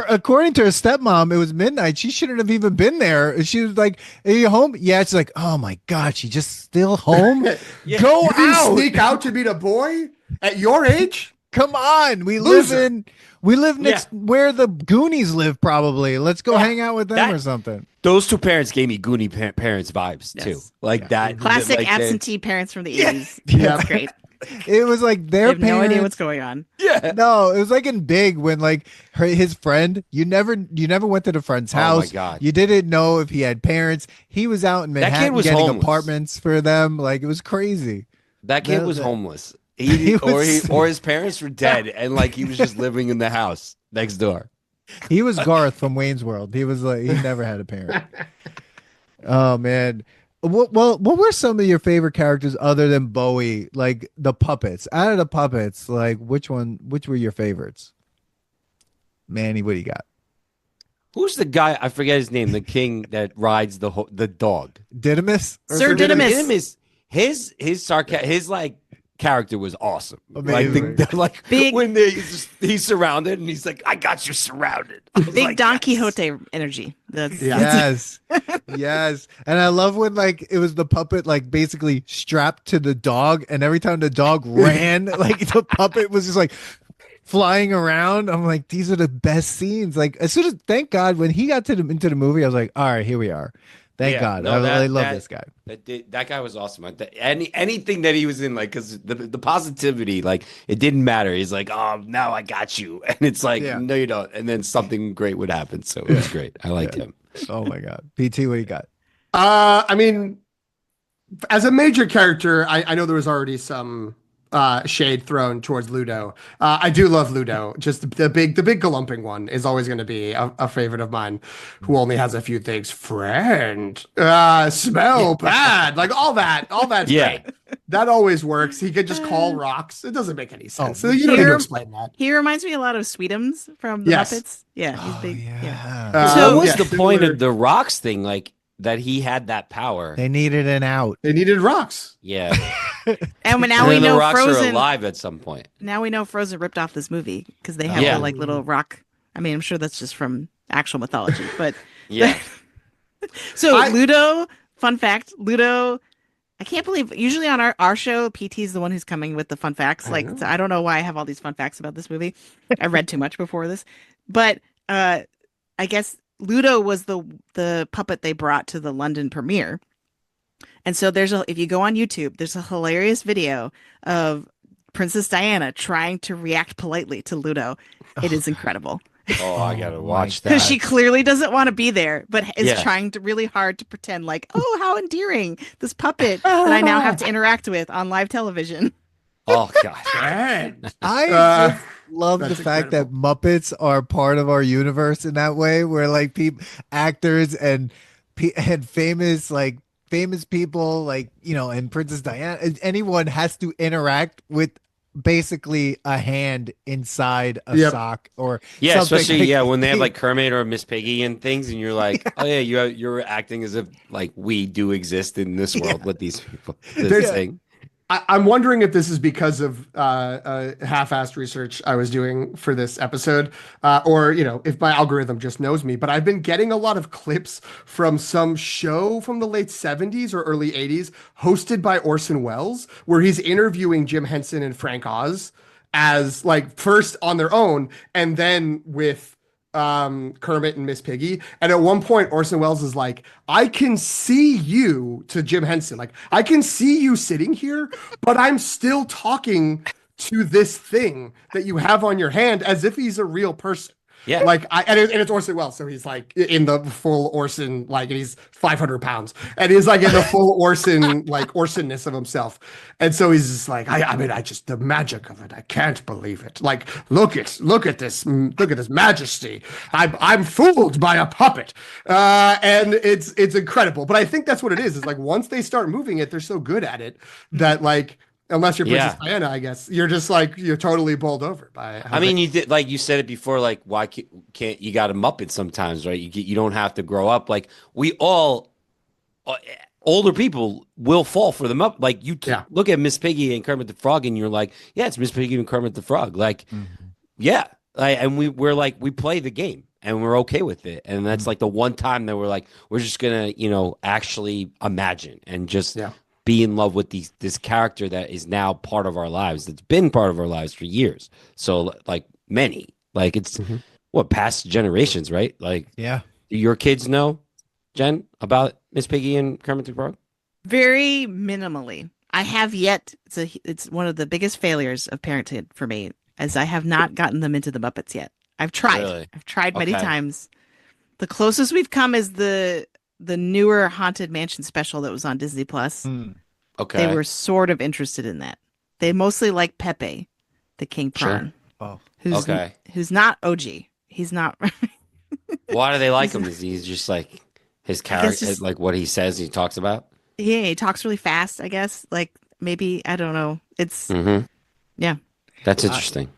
according to her stepmom, it was midnight. She shouldn't have even been there. She was like, "Are you home?" Yeah. It's like, oh my god, she just still home. Yeah. Go You can out. sneak out to meet a boy at your age? Come on. We Loser. live next where the Goonies live. Probably. Let's go hang out with them That- or something. Those two parents gave me Goonie parents vibes too. Yes. Like that. Classic like absentee parents from the 80s. Yeah. That's great. It was like They their have no parents. idea what's going on. Yeah. No, it was like in Big when like his friend, you never went to the friend's Oh my house. God. You didn't know if he had parents. He was out in That kid Manhattan was getting homeless. apartments for them. Like it was crazy. That kid That- was that- homeless. He was- Or his parents were dead and like he was just living in the house next door. He was Garth from Wayne's World. He was like he never had a parent. Oh man. What were some of your favorite characters other than Bowie? Like the puppets. Out of the puppets, like which were your favorites? Manny, what do you got? Who's the guy? I forget his name. The king that rides the dog. Didymus? Or Sir something? Didymus. His his like character was awesome. Amazing. Like Big- when he's surrounded and he's like, "I got you surrounded." I was Big like, Don yes. Quixote energy. That's Yeah. Yes. Yes. And I love when like it was the puppet like basically strapped to the dog, and every time the dog ran, like the puppet was just like flying around. I'm like, these are the best scenes. Like as soon as thank God when he got into the movie, I was like, all right, here we are. Thank Yeah, God. no, I that- love that- this guy. That guy was awesome. Anything that he was in, like, because the positivity, like, it didn't matter. He's like, "Oh, now I got you," and it's like, Yeah. "No, you don't." And then something great would happen. So it was great. I liked him. Oh my God. PT, what do you got? I mean, as a major character, I know there was already some shade thrown towards Ludo. I do love Ludo. Just the big galumping one is always going to be a favorite of mine. Who only has a few things. Friend, smell bad, like all that. All that's Yeah. great. That always works. He could just call rocks. It doesn't make any sense. So you don't need to Here- explain that. He reminds me a lot of Sweetums from the Yes. Muppets. Yeah, he's Oh, big. yeah. So- What was yeah, the point similar- of the rocks thing? Like that he had that power. They needed an out. They needed rocks. Yeah. And now And we then the know rocks are Frozen. alive at some point. Now we know Frozen ripped off this movie because they have Yeah. the like little rock. I mean, I'm sure that's just from actual mythology, but Yeah. so I- Ludo. Fun fact: Ludo. I can't believe. Usually on our show, PT's the one who's coming with the fun facts. Like know. so I don't know why I have all these fun facts about this movie. I read too much before this, but I guess Ludo was the puppet they brought to the London premiere. And so if you go on YouTube, there's a hilarious video of Princess Diana trying to react politely to Ludo. It is incredible. Oh, I gotta Oh watch my that. Because she clearly doesn't want to be there, but is Yeah. trying to really hard to pretend like, oh, how endearing, this puppet that I now have to interact with on live television. Oh God. I Uh, just love the that's fact that incredible. Muppets are part of our universe in that way, where like people, actors and famous people, like and Princess Diana, anyone has to interact with basically a hand inside a Yep. sock or Yeah, something. especially Like, when they have like Kermit or Miss Piggy and things, and you're like, oh yeah, you're acting as if like we do exist in this Yeah. world with these people. This There's Yeah. thing. I'm wondering if this is because of half-assed research I was doing for this episode, or if my algorithm just knows me. But I've been getting a lot of clips from some show from the late '70s or early '80s, hosted by Orson Welles, where he's interviewing Jim Henson and Frank Oz as like first on their own, and then with Kermit and Miss Piggy. And at one point, Orson Welles is like, I can see you to Jim Henson. Like, I can see you sitting here, but I'm still talking to this thing that you have on your hand as if he's a real person. Yeah. Like and it's Orson Welles, so he's like in the full Orson, like, and he's 500 pounds, and he's like in the full Orson, like Orsonness of himself, and so he's just like, I mean, I just the magic of it, I can't believe it. Like, look at this majesty. I'm fooled by a puppet, and it's incredible. But I think that's what it is. Is like once they start moving it, they're so good at it that like. Unless you're Princess Diana, I guess you're just like you're totally bowled over by. I mean, you did like you said it before. Like, why can't you got a Muppet sometimes, right? You don't have to grow up. Like we all, older people will fall for the Muppet. Like you look at Miss Piggy and Kermit the Frog, and you're like, yeah, it's Miss Piggy and Kermit the Frog. Like, yeah, and we're like we play the game and we're okay with it. And that's like the one time that we're like we're just gonna actually imagine and just. Yeah. Be in love with this character that is now part of our lives. That's been part of our lives for years. So like many, like it's what past generations, right? Like, Yeah. Do your kids know, Jen, about Miss Piggy and Kermit the Frog? Very minimally. I have yet. It's one of the biggest failures of parenthood for me, as I have not gotten them into the Muppets yet. I've tried. Really? I've tried many times. The closest we've come is the newer Haunted Mansion special that was on Disney Plus. Okay. They were sort of interested in that. They mostly like Pepe, the King Prawn. Oh. Who's not OG. He's not. Why do they like him? Is he just like his character, like what he says he talks about? Yeah, he talks really fast, I guess. Like maybe, I don't know. It's yeah. That's interesting.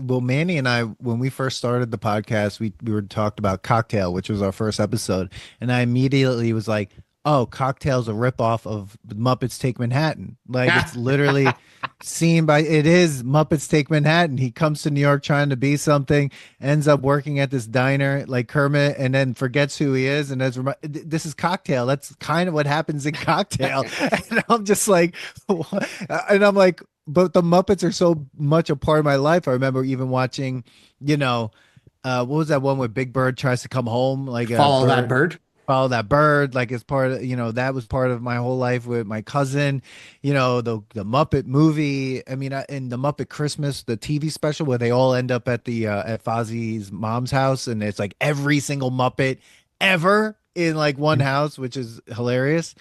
Well, Manny and I, when we first started the podcast, we were talked about Cocktail, which was our first episode, and I immediately was like, "Oh, Cocktail's a ripoff of Muppets Take Manhattan." Like it's literally it is Muppets Take Manhattan. He comes to New York trying to be something, ends up working at this diner like Kermit, and then forgets who he is. And this is Cocktail. That's kind of what happens in Cocktail. And I'm just like, and I'm like. But the Muppets are so much a part of my life. I remember even watching, what was that one where Big Bird tries to come home? Like Follow That Bird. Follow That Bird. Like it's part of, that was part of my whole life with my cousin, the Muppet movie. I mean, in the Muppet Christmas, the TV special where they all end up at the at Fozzie's mom's house. And it's like every single Muppet ever in like one house, which is hilarious.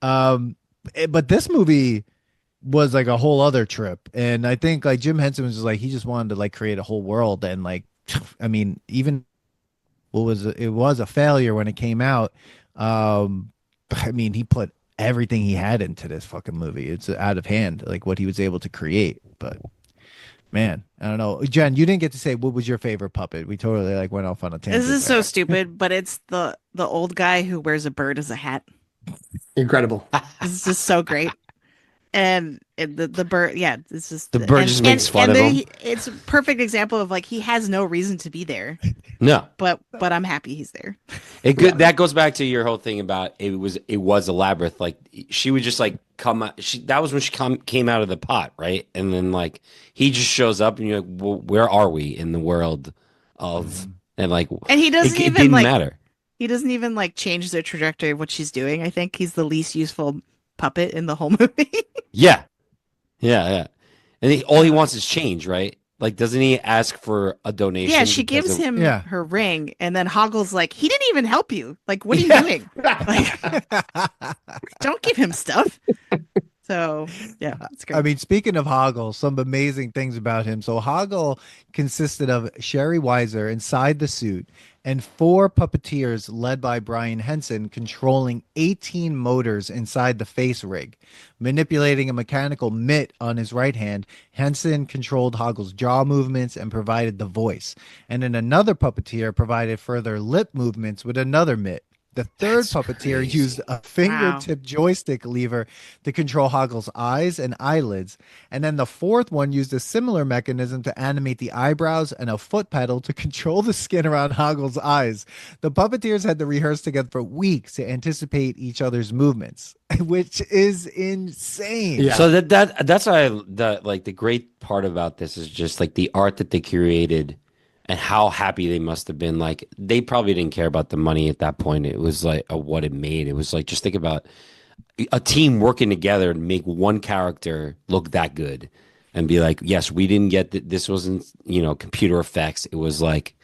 But this movie was like a whole other trip, and I think like Jim Henson was just like he just wanted to like create a whole world, and like I mean even it was a failure when it came out. I mean he put everything he had into this fucking movie. It's out of hand like what he was able to create. But man, I don't know. Jen, you didn't get to say what was your favorite puppet. We totally like went off on a tangent. This is so stupid, but it's the old guy who wears a bird as a hat. Incredible. This is just so great. And the bird, yeah, it's just the bird just makes fun of him. It's a perfect example of like he has no reason to be there. No, but I'm happy he's there. That goes back to your whole thing about it was a labyrinth. Like she would just like come out. That was when she came out of the pot, right? And then like he just shows up, and you're like, well, where are we in the world of? And like, and he doesn't even it didn't like matter. He doesn't even like change the trajectory of what she's doing. I think he's the least useful puppet in the whole movie. Yeah. And all he wants is change, right? Like, doesn't he ask for a donation? Yeah, she because gives of- him Yeah. her ring, and then Hoggle's like, he didn't even help you. Like, what are you Yeah. doing? Like, don't give him stuff. So, yeah, it's great. I mean, speaking of Hoggle, some amazing things about him. So Hoggle consisted of Sherry Weiser inside the suit and 4 puppeteers led by Brian Henson controlling 18 motors inside the face rig. Manipulating a mechanical mitt on his right hand, Henson controlled Hoggle's jaw movements and provided the voice. And then another puppeteer provided further lip movements with another mitt. The third puppeteer crazy. used a fingertip joystick lever to control Hoggle's eyes and eyelids. And then the fourth one used a similar mechanism to animate the eyebrows and a foot pedal to control the skin around Hoggle's eyes. The puppeteers had to rehearse together for weeks to anticipate each other's movements, which is insane. Yeah. So that's why the great part about this is just like the art that they created and how happy they must have been. Like, they probably didn't care about the money at that point. It was like what it made. It was like, just think about a team working together to make one character look that good and be like, yes, we didn't get this wasn't, computer effects. It was like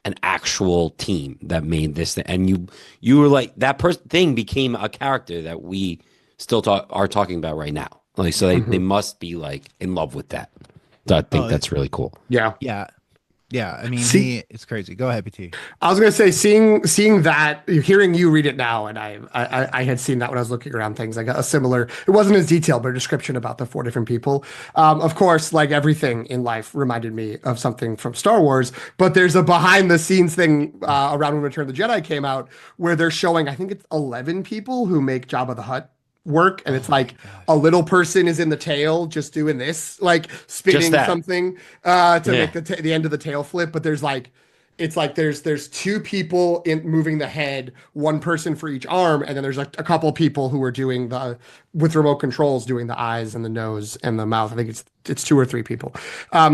an actual team that made this thing. And you were like, that thing became a character that we still are talking about right now. Like, so they must be like in love with that. So I think that's really cool. Yeah. Yeah. Yeah. I mean, it's crazy. Go ahead, PT. I was gonna say, seeing that, hearing you read it now, and I had seen that when I was looking around things. I got a similar. It wasn't as detailed, but a description about the 4 different people. Of course, like everything in life, reminded me of something from Star Wars. But there's a behind the scenes thing around when Return of the Jedi came out, where they're showing, I think it's 11 people who make Jabba the Hutt work, and it's like a little person is in the tail just doing this, like spinning something to make the end of the tail flip, but there's like it's like there's 2 people in moving the head, 1 person for each arm, and then there's like a couple people who are doing with remote controls doing the eyes and the nose and the mouth. I think it's 2 or 3 people.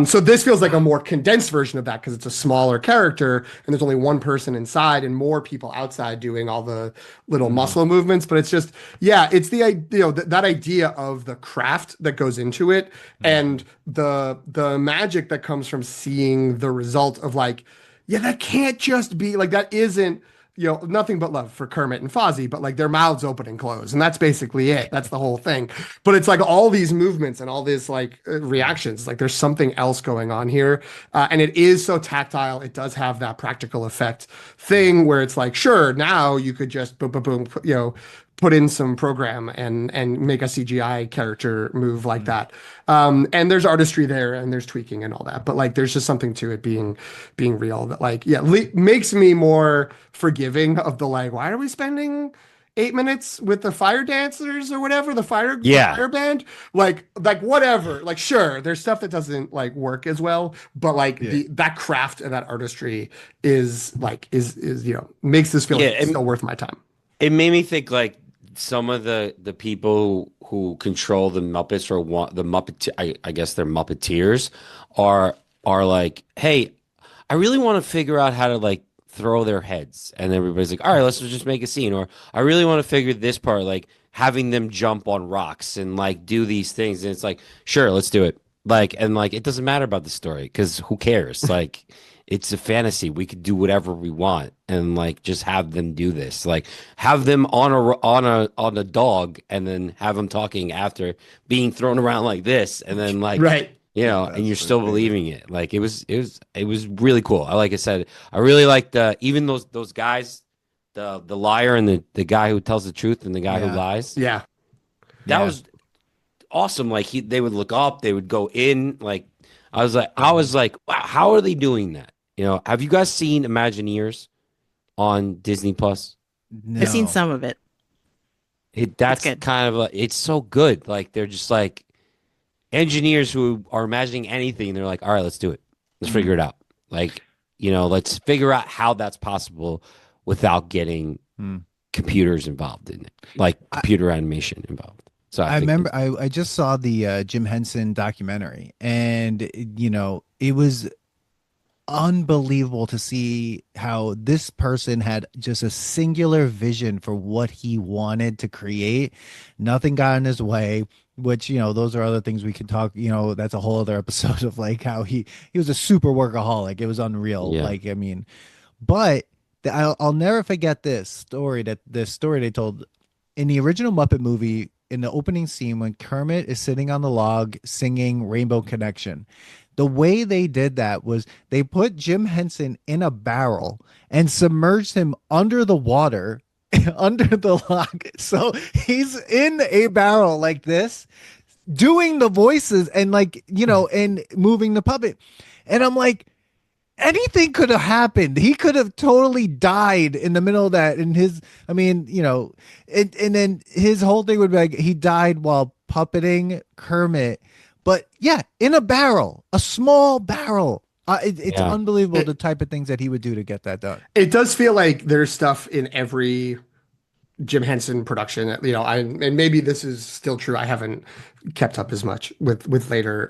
So this feels like a more condensed version of that because it's a smaller character and there's only 1 person inside and more people outside doing all the little muscle movements. But it's just, yeah, it's the idea, that idea of the craft that goes into it and the magic that comes from seeing the result of like, yeah, that can't just be like, that isn't, nothing but love for Kermit and Fozzie, but like their mouths open and close. And that's basically it. That's the whole thing. But it's like all these movements and all these like reactions, like there's something else going on here. And it is so tactile. It does have that practical effect thing where it's like, sure, now you could just boom, boom, boom, put in some program and make a CGI character move like that. And there's artistry there and there's tweaking and all that. But like, there's just something to it being real that like, yeah, makes me more forgiving of the like, why are we spending 8 minutes with the fire dancers or whatever, the fire band? Like whatever, like, sure, there's stuff that doesn't like work as well, but like that craft and that artistry is makes this feel still worth my time. It made me think like some of the people who control the Muppets or the Muppet, I guess they're Muppeteers, are like, hey, I really want to figure out how to like throw their heads, and everybody's like, all right, let's just make a scene. Or I really want to figure this part, like having them jump on rocks and like do these things, and it's like, sure, let's do it. Like, and like it doesn't matter about the story because who cares? Like, it's a fantasy. We could do whatever we want and like just have them do this. Like have them on a dog and then have them talking after being thrown around like this, and then like and you're still believing it. Like it was really cool. Like I said, I really liked even those guys, the liar and the guy who tells the truth and the guy who lies. Yeah. That was awesome. Like they would look up, they would go in. Like I was like, wow, how are they doing that? Have you guys seen Imagineers on Disney Plus? No. I've seen some of it. That's kind of it's so good. Like they're just like engineers who are imagining anything. They're like, all right, let's do it. Let's figure it out. Like, let's figure out how that's possible without getting computers involved in it, like computer animation involved. So I remember I just saw the Jim Henson documentary, and it was unbelievable to see how this person had just a singular vision for what he wanted to create. Nothing got in his way, which, those are other things we could talk, that's a whole other episode of like how he was a super workaholic. It was unreal. Yeah. Like, I mean, but I'll never forget this story they told in the original Muppet movie in the opening scene when Kermit is sitting on the log singing Rainbow Connection. The way they did that was they put Jim Henson in a barrel and submerged him under the water, under the log. So he's in a barrel like this, doing the voices and like, and moving the puppet. And I'm like, anything could have happened. He could have totally died in the middle of that. And and then his whole thing would be like, he died while puppeting Kermit. But yeah, in a barrel, a small barrel. It's unbelievable the type of things that he would do to get that done. It does feel like there's stuff in every Jim Henson production, and maybe this is still true. I haven't kept up as much with later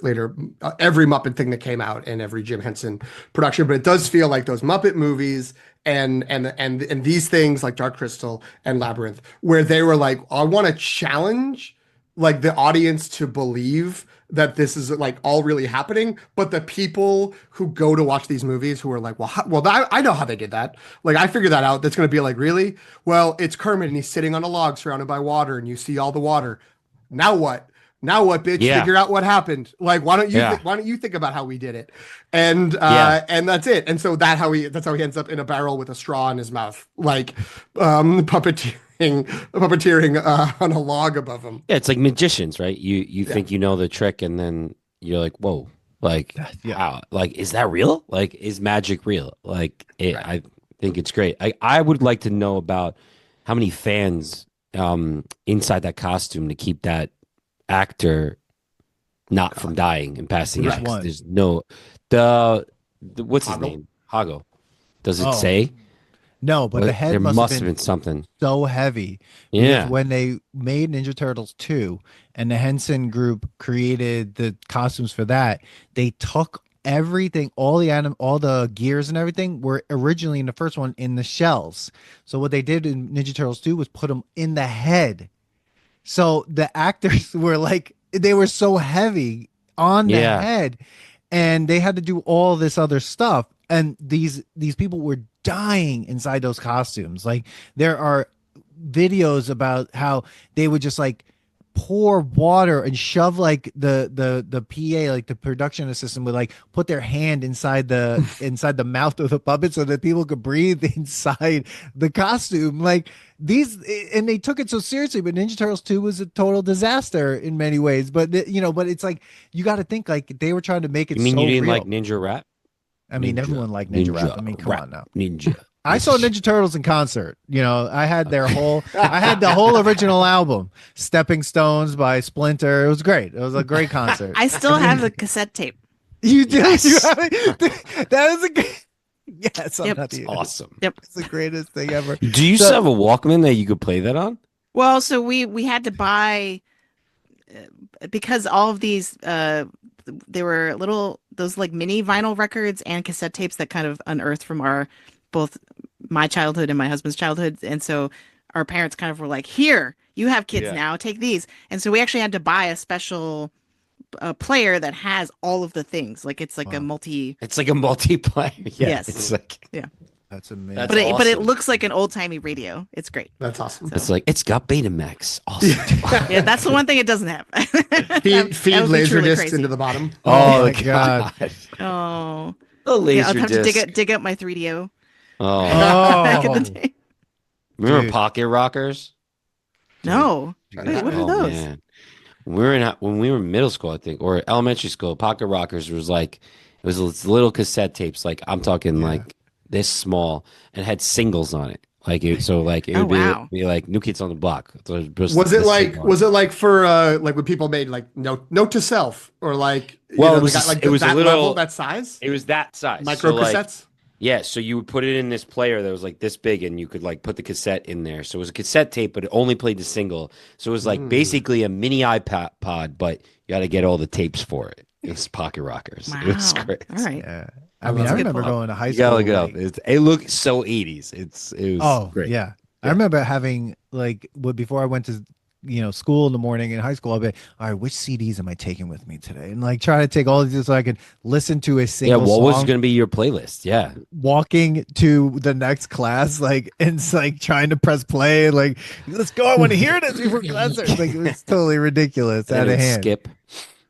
every Muppet thing that came out and every Jim Henson production, but it does feel like those Muppet movies and these things like Dark Crystal and Labyrinth, where they were like, I want to challenge like the audience to believe that this is like all really happening, but the people who go to watch these movies who are like, I know how they did that. Like, I figured that out. That's going to be like, really? Well, it's Kermit and he's sitting on a log surrounded by water and you see all the water. Now what? Now what, bitch? Yeah. Figure out what happened. Like, why don't you think about how we did it? And that's it. And so that's how he ends up in a barrel with a straw in his mouth, like puppeteering on a log above him. Yeah, it's like magicians, right? You think you know the trick, and then you're like, whoa, like, how? Like, is that real? Like, is magic real? Like, I think it's great. I would like to know about how many fans inside that costume to keep that actor not from dying and passing out. There's no the what's his name? Hago. Does it say? No, but the head there must have been something so heavy. Yeah. When they made Ninja Turtles 2 and the Henson group created the costumes for that, they took everything, all the gears and everything were originally in the first one in the shells. So what they did in Ninja Turtles 2 was put them in the head. So the actors were like, they were so heavy on the head, and they had to do all this other stuff. And these people were dying inside those costumes. Like, there are videos about how they would just like pour water and shove like the PA, like the production assistant, would like put their hand inside the mouth of the puppet so that people could breathe inside the costume. Like, and they took it so seriously, but Ninja Turtles 2 was a total disaster in many ways. But but it's like, you got to think like they were trying to make it. You mean so you didn't real. like Ninja Rap? I mean, everyone liked Ninja Rap. I mean, come on now. Ninja. I saw Ninja Turtles in concert. I had I had the whole original album, Stepping Stones by Splinter. It was great. It was a great concert. I still have the cassette tape. You do? Yes. You have it? That is a good. Yes, That's awesome. Yep. It's the greatest thing ever. Do you still have a Walkman that you could play that on? Well, so we had to buy because all of these they were those like mini vinyl records and cassette tapes that kind of unearthed from both my childhood and my husband's childhood. And so our parents kind of were like, here, you have kids now, take these. And so we actually had to buy a special player that has all of the things. Like, it's like it's like a multiplayer. Yes. It's like, that's amazing. That's but it looks like an old timey radio. It's great. That's awesome. So. It's like, it's got Betamax. Awesome. Yeah, that's the one thing it doesn't have. feed laser discs into the bottom. Oh my God. Oh, the laser I'll have disc. to dig up my 3DO. Oh, Back in the day. remember Dude. Pocket Rockers? No. Wait, what are those? Man. When we were in middle school, I think, or elementary school, Pocket Rockers was like, it was little cassette tapes. Like, I'm talking like this small, and had singles on it. Like, it would be like New Kids on the Block. Was it like for like when people made like note to self, or like, it was that a little level, that size? It was that size. Micro so, cassettes? Yeah, so you would put it in this player that was like this big, and you could like put the cassette in there. So it was a cassette tape, but it only played the single. So it was like basically a mini iPod, but you got to get all the tapes for it. It's Pocket Rockers. Wow. It was great. All right. Yeah. I mean, That's I a good remember pull. going to high You gotta school. look it up. like- It looked so 80s. It was oh great. yeah. I Yeah. remember having like before I went to school in the morning in high school. I'd be all right. Which CDs am I taking with me today? And like try to take all of these so I could listen to a Yeah, single what was song. gonna be your playlist? Yeah. Walking to the next class, like and it's like trying to press play, and like let's go. I want to hear this before class starts. Like it was totally ridiculous, And out it of would hand. skip.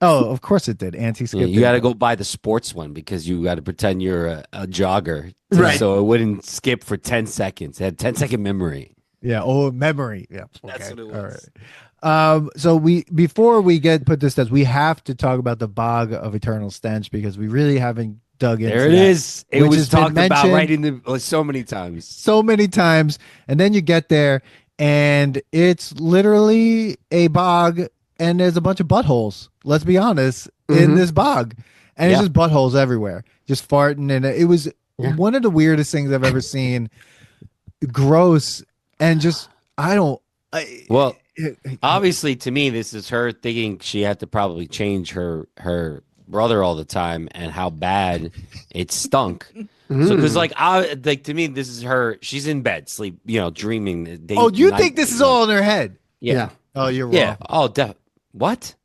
Oh, of course it did. Yeah, Anti-skip. you got to go buy the sports one because you got to pretend you're a jogger, Right. so it wouldn't skip for 10 seconds. It had 10-second memory. Yeah. Oh, memory. Yeah. That's what it All was. right. So before we put this test, we have to talk about the bog of eternal stench because we really haven't dug into There it that is. It which was has been talked about mentioned- right in the so many times. so many times, and then you get there and it's literally a bog and there's a bunch of buttholes. Let's be honest, in Mhm. this bog, and it's Yeah. just buttholes everywhere, just farting, and it was Yeah. one of the weirdest things I've ever seen. Gross, and just I don't. Well, it- obviously, to me, this is her thinking she had to probably change her brother all the time and how bad it stunk. So, because to me, this is her. She's in bed, sleep, dreaming. oh, you think this is all in her head? Yeah. Oh, you're wrong. Yeah. Oh, what?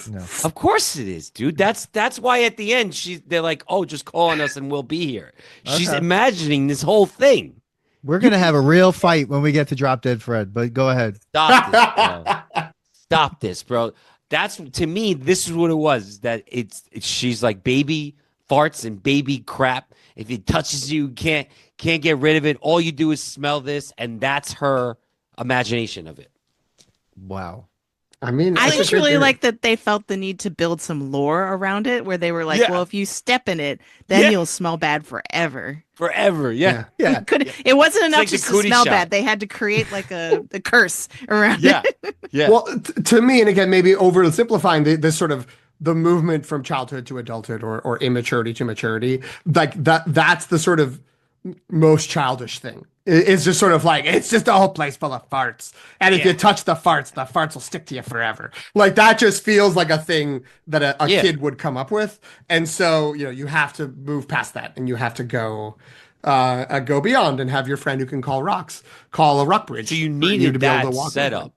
No. Of course it is, dude. That's why at the end they're like, oh, just call on us and we'll be here. She's Okay. imagining this whole thing. We're gonna have a real fight when we get to Drop Dead Fred. But go ahead. Stop this, bro. Stop this, bro. That's to me. This is what it was. That she's like baby farts and baby crap. If it touches you, can't get rid of it. All you do is smell this, and that's her imagination of it. Wow. I mean, I it's a just good really theory. like that they felt the need to build some lore around it, where they were like, Yeah. "Well, if you step in it, then Yeah. you'll smell bad forever." Forever, yeah. Yeah. It wasn't enough like the just to cootie smell shot. bad. They had to create like a curse around Yeah. it. Yeah. Well, to me, and again, maybe oversimplifying this sort of the movement from childhood to adulthood or immaturity to maturity, like that's the sort of most childish thing. It's just sort of like, it's just a whole place full of farts. And if you touch the farts will stick to you forever. Like that just feels like a thing that a kid would come up with. And so, you have to move past that and you have to go beyond and have your friend who can call a rock bridge. So you for needed to be able that to walk over. setup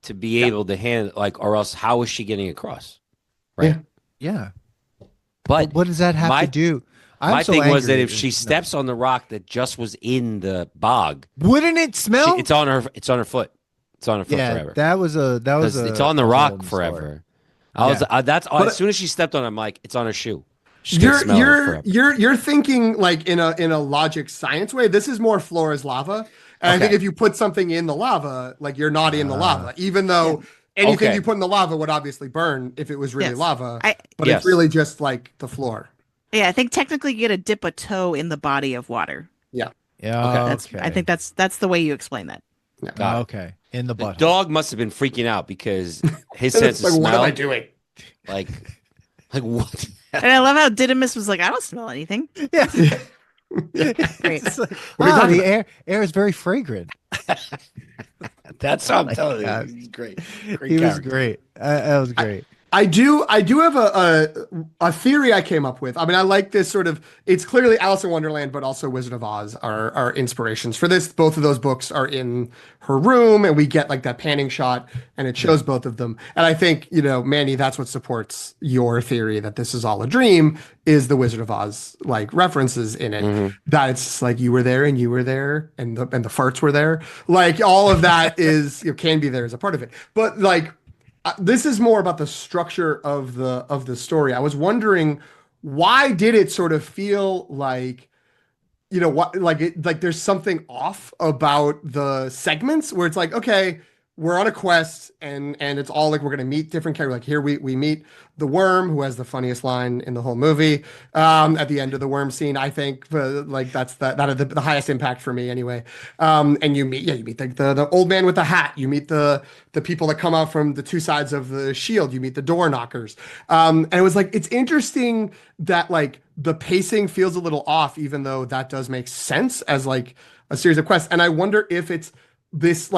to be able to handle, or else how is she getting across? Right. Yeah. But What does that have my- to do? I'm my so thing was that angry. if she steps on the rock that just was in the bog, wouldn't it smell? it's on her foot. It's on her foot yeah, forever. that was a 'Cause a. it's on the a rock whole story. forever. As soon as she stepped on it, I'm like, it's on her shoe. She's gonna smell it forever. You're thinking like in a logic science way. This is more floor is lava. And I think Okay. if you put something in the lava, like you're not in the lava, even though anything Okay. you put in the lava would obviously burn if it was really Yes. lava. But Yes. it's really just like the floor. Yeah, I think technically you get to dip a toe in the body of water. Yeah. That's Okay. I think that's the way you explain that. Got it. Okay. In the The butt. dog must have been freaking out because his And sense it's of like, what am smell, I doing? like what? And I love how Didymus was like, "I don't smell anything." Yeah. Great. It's like, What are you wow, talking the air is very fragrant. That's what I'm my telling God. you. He's great. He was great. That was great. I do have a theory I came up with. I mean, I like this sort of, it's clearly Alice in Wonderland, but also Wizard of Oz are inspirations for this. Both of those books are in her room and we get like that panning shot and it shows both of them. And I think, Manny, that's what supports your theory that this is all a dream is the Wizard of Oz like references in it. That it's just like you were there and you were there and the farts were there. Like all of that is, can be there as a part of it. But like, this is more about the structure of the story. I was wondering why did it sort of feel like like there's something off about the segments where it's like, okay, we're on a quest and it's all like we're gonna meet different characters. Like here we meet the worm who has the funniest line in the whole movie. At the end of the worm scene, I think like that's that had the highest impact for me anyway. And you meet the old man with the hat. You meet the people that come out from the two sides of the shield. You meet the door knockers. And it was like it's interesting that like the pacing feels a little off, even though that does make sense as like a series of quests. And I wonder if it's this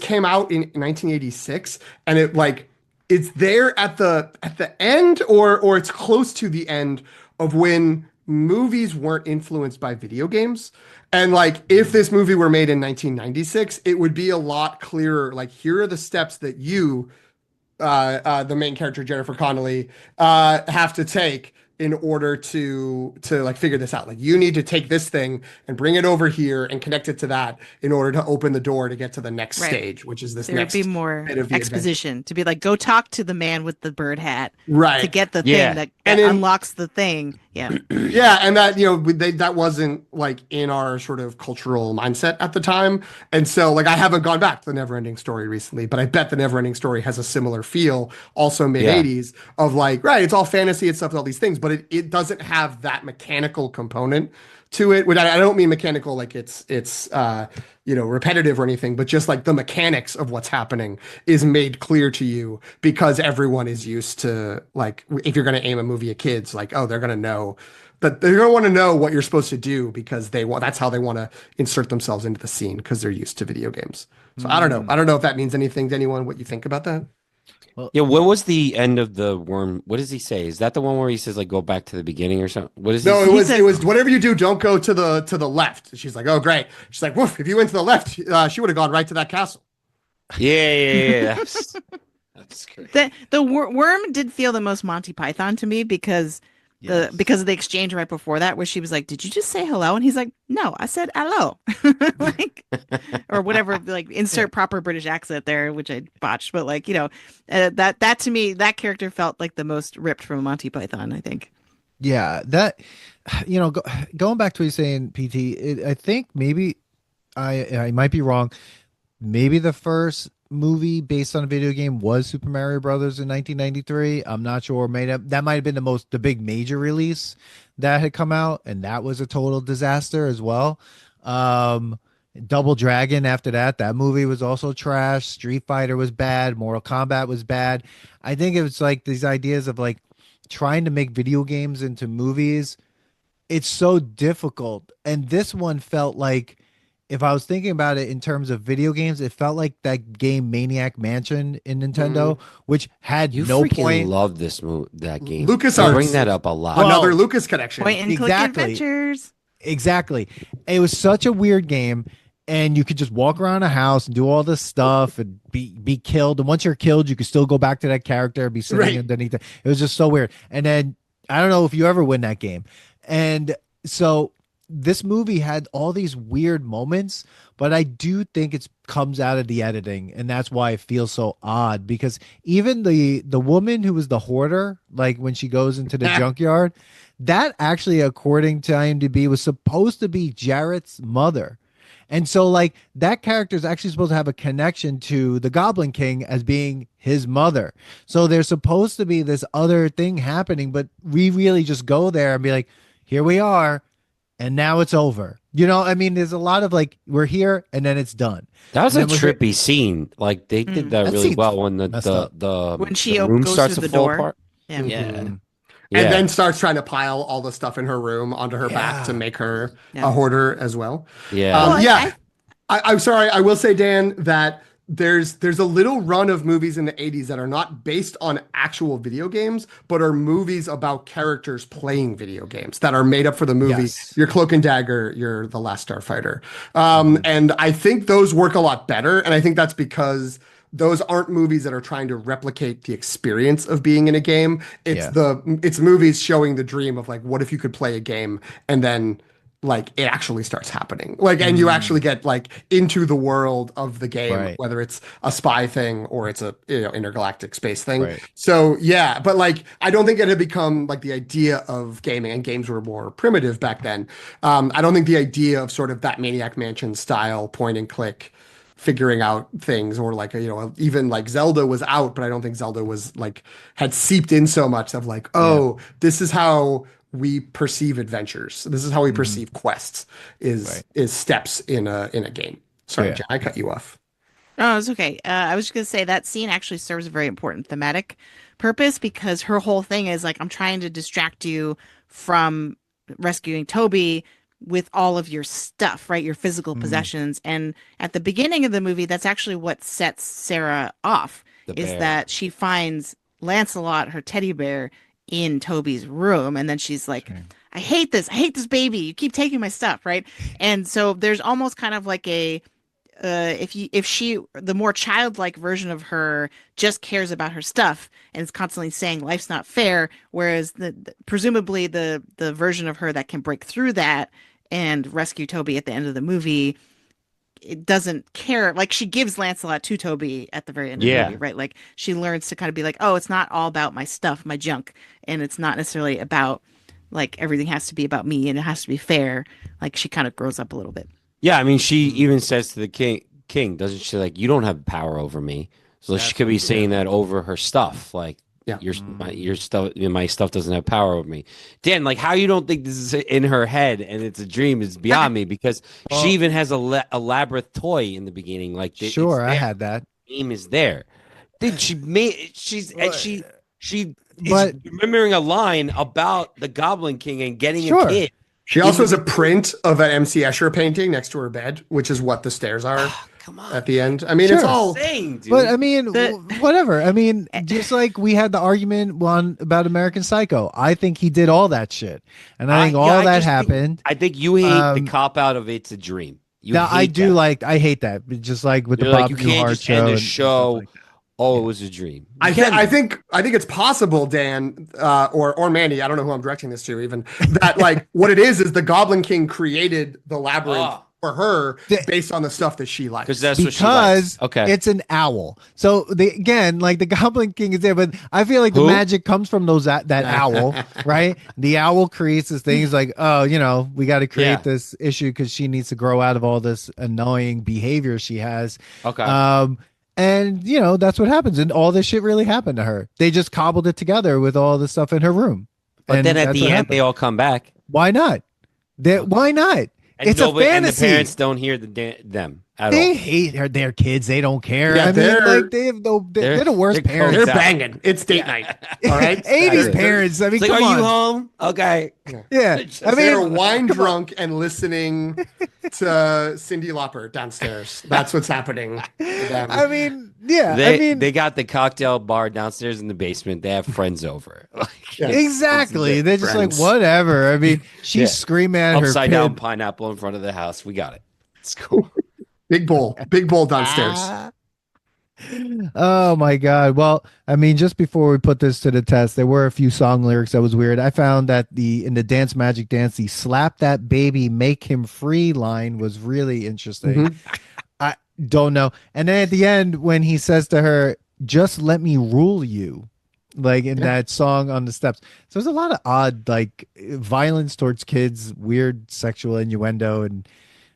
came out in 1986 and it like it's there at the end or it's close to the end of when movies weren't influenced by video games. And like, if this movie were made in 1996, it would be a lot clearer. Like, here are the steps that you, the main character Jennifer Connelly, have to take in order to like figure this out. Like, you need to take this thing and bring it over here and connect it to that in order to open the door to get to the next stage, which is this There would next be more bit of the exposition to be like, go talk to the man with the bird hat right to get the Yeah. thing that And in- unlocks the thing. Yeah. Yeah, and that, that wasn't like in our sort of cultural mindset at the time. And so like I haven't gone back to the Neverending Story recently, but I bet the Neverending Story has a similar feel, also mid 80s, of like, right, it's all fantasy and stuff and all these things, but it doesn't have that mechanical component to it. Which I don't mean mechanical like it's repetitive or anything, but just like the mechanics of what's happening is made clear to you because everyone is used to, like, if you're going to aim a movie at kids, like, oh, they're going to know that they're going to want to know what you're supposed to do because that's how they want to insert themselves into the scene because they're used to video games. So I don't know if that means anything to anyone, what you think about that. Well, Yeah, what was the end of the worm? What does he say? Is that the one where he says like go back to the beginning or something? What is he? No, say? it was whatever you do, don't go to the left. She's like, oh great. She's like, woof, if you went to the left, she would have gone right to that castle. Yeah. That's great. The worm did feel the most Monty Python to me because because of the exchange right before that where she was like, did you just say hello? And he's like, no, I said hello. Like, or whatever, like insert proper British accent there, which I botched, but like, that to me, that character felt like the most ripped from Monty Python, I think. Yeah, that going back to what you're saying, PT, I think maybe I might be wrong. Maybe the first movie based on a video game was Super Mario Brothers in 1993. I'm not sure. That might have been the big major release that had come out, and that was a total disaster as well. Double Dragon after that movie was also trash. Street Fighter was bad. Mortal Kombat was bad. I think it was like these ideas of like trying to make video games into movies. It's so difficult, and this one felt like, if I was thinking about it in terms of video games, it felt like that game Maniac Mansion in Nintendo, which had You no freaking point. love that game. LucasArts. You bring that up a lot. Another Lucas connection. Point and click adventures. Exactly. It was such a weird game, and you could just walk around a house and do all this stuff and be killed. And once you're killed, you could still go back to that character, be sitting underneath it. It was just so weird. And then I don't know if you ever win that game. And so this movie had all these weird moments, but I do think it comes out of the editing, and that's why it feels so odd, because even the woman who was the hoarder, like when she goes into the junkyard, that actually, according to IMDb, was supposed to be Jarrett's mother. And so like that character is actually supposed to have a connection to the Goblin King as being his mother. So there's supposed to be this other thing happening, but we really just go there and be like, here we are. And now it's over. I mean, there's a lot of like, we're here and then it's done. That was a trippy scene. Like they did that really well when when she the room goes starts through to the fall door. apart. Yeah. And then starts trying to pile all the stuff in her room onto her back to make her a hoarder as well. Yeah. I'm sorry. I will say, Dan, that there's a little run of movies in the 80s that are not based on actual video games, but are movies about characters playing video games that are made up for the movie. Yes. Your Cloak and Dagger, you're The Last Starfighter. And I think those work a lot better. And I think that's because those aren't movies that are trying to replicate the experience of being in a game. It's movies showing the dream of like, what if you could play a game and then like it actually starts happening, like, and you actually get like into the world of the game, whether it's a spy thing or it's a intergalactic space thing. So yeah, but like I don't think it had become like the idea of gaming, and games were more primitive back then. I don't think the idea of sort of that Maniac Mansion style point and click figuring out things, or like even like Zelda was out, but I don't think Zelda was like had seeped in so much of like, this is how we perceive adventures. This is how we perceive quests is steps in a game. Sorry, Jen, I cut you off. Oh, it's okay. I was just going to say that scene actually serves a very important thematic purpose, because her whole thing is like, I'm trying to distract you from rescuing Toby with all of your stuff, right? Your physical possessions. And at the beginning of the movie, that's actually what sets Sarah off, is that she finds Lancelot, her teddy bear, in Toby's room, and then she's like, I hate this. I hate this baby. You keep taking my stuff, right? And so there's almost kind of like a if she the more childlike version of her just cares about her stuff and is constantly saying life's not fair, whereas presumably the version of her that can break through that and rescue Toby at the end of the movie, it doesn't care. Like she gives Lancelot to Toby at the very end of the movie, right? Like she learns to kind of be like, oh, it's not all about my stuff, my junk, and it's not necessarily about like everything has to be about me and it has to be fair. Like she kind of grows up a little bit. Yeah, I mean, she even says to the king, doesn't she? Like, you don't have power over me. So she could be saying that over her stuff, like your stuff, my stuff doesn't have power over me. Dan, like, how you don't think this is in her head and it's a dream is beyond me, because she even has a Labyrinth toy in the beginning. Like, sure, I had that. Name is there. Dude, she's but remembering a line about the Goblin King and getting a kid. She also has a print of an M.C. Escher painting next to her bed, which is what the stairs are at the end. I mean, it's all insane, dude. But I mean, whatever. I mean, just like we had the argument about American Psycho. I think he did all that shit. And I think all that happened. I think you hate the cop out of It's a Dream. I hate that. Just like with the Bob Newhart show. End a show. Oh, it was a dream. I think it's possible, Dan, or Manny. I don't know who I'm directing this to. Even that, like, what it is the Goblin King created the labyrinth for her based on the stuff that she likes. Because that's what she likes. Okay, it's an owl. So again, like the Goblin King is there, but I feel like the magic comes from that owl, right? The owl creates this thing. He's like, oh, we got to create this issue because she needs to grow out of all this annoying behavior she has. Okay. And, that's what happens. And all this shit really happened to her. They just cobbled it together with all the stuff in her room. But then at the end, they all come back. Why not? Why not? And it's a fantasy. And the parents don't hear them at all. They hate their kids. They don't care. Yeah, they're the worst parents. They're banging. It's date night. All right. 80s parents. I mean, come on. Are you home? Okay. Yeah. They're wine drunk and listening to Cyndi Lauper downstairs. That's what's happening. I mean, yeah. They got the cocktail bar downstairs in the basement. They have friends over. Exactly. They're just like, whatever. I mean, she's screaming at her upside down pineapple in front of the house. We got it. It's cool. Big bowl downstairs. Oh my God. Well, I mean, just before we put this to the test, there were a few song lyrics that was weird. I found that in the Dance Magic Dance, the slap that baby, make him free line was really interesting. Mm-hmm. I don't know. And then at the end, when he says to her, just let me rule you, like in that song on the steps. So there's a lot of odd, like violence towards kids, weird sexual innuendo, and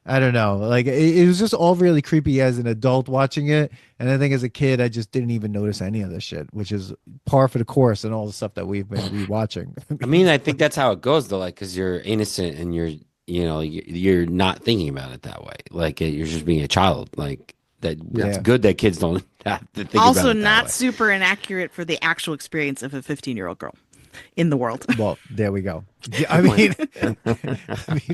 I don't know. Like it was just all really creepy as an adult watching it. And I think as a kid, I just didn't even notice any of this shit, which is par for the course and all the stuff that we've been rewatching. I mean, I think that's how it goes though. Like, cause you're innocent and you're not thinking about it that way. Like you're just being a child. Like that. It's good that kids don't have to think also about it. Also not super inaccurate for the actual experience of a 15-year-old girl in the world. Well, there we go. Yeah, I mean,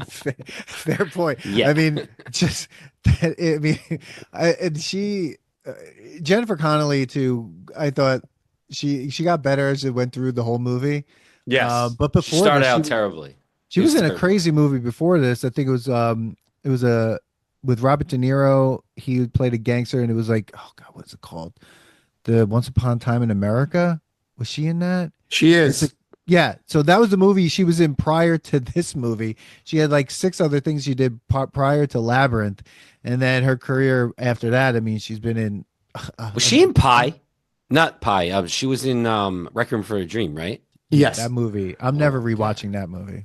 fair point. Yeah. I mean, just Jennifer Connelly too. I thought she got better as it went through the whole movie. Yes, but before she started out terribly. She was in a crazy movie before this. I think it was with Robert De Niro. He played a gangster, and it was like, oh God, what's it called? The Once Upon a Time in America. Was she in that? She is. Yeah. So that was the movie she was in prior to this movie. She had like 6 other things she did prior to Labyrinth. And then her career after that, I mean, she's been in. Was she in Pi? Not Pi. She was in Requiem for a Dream, right? Yes. That movie. I'm never rewatching that movie.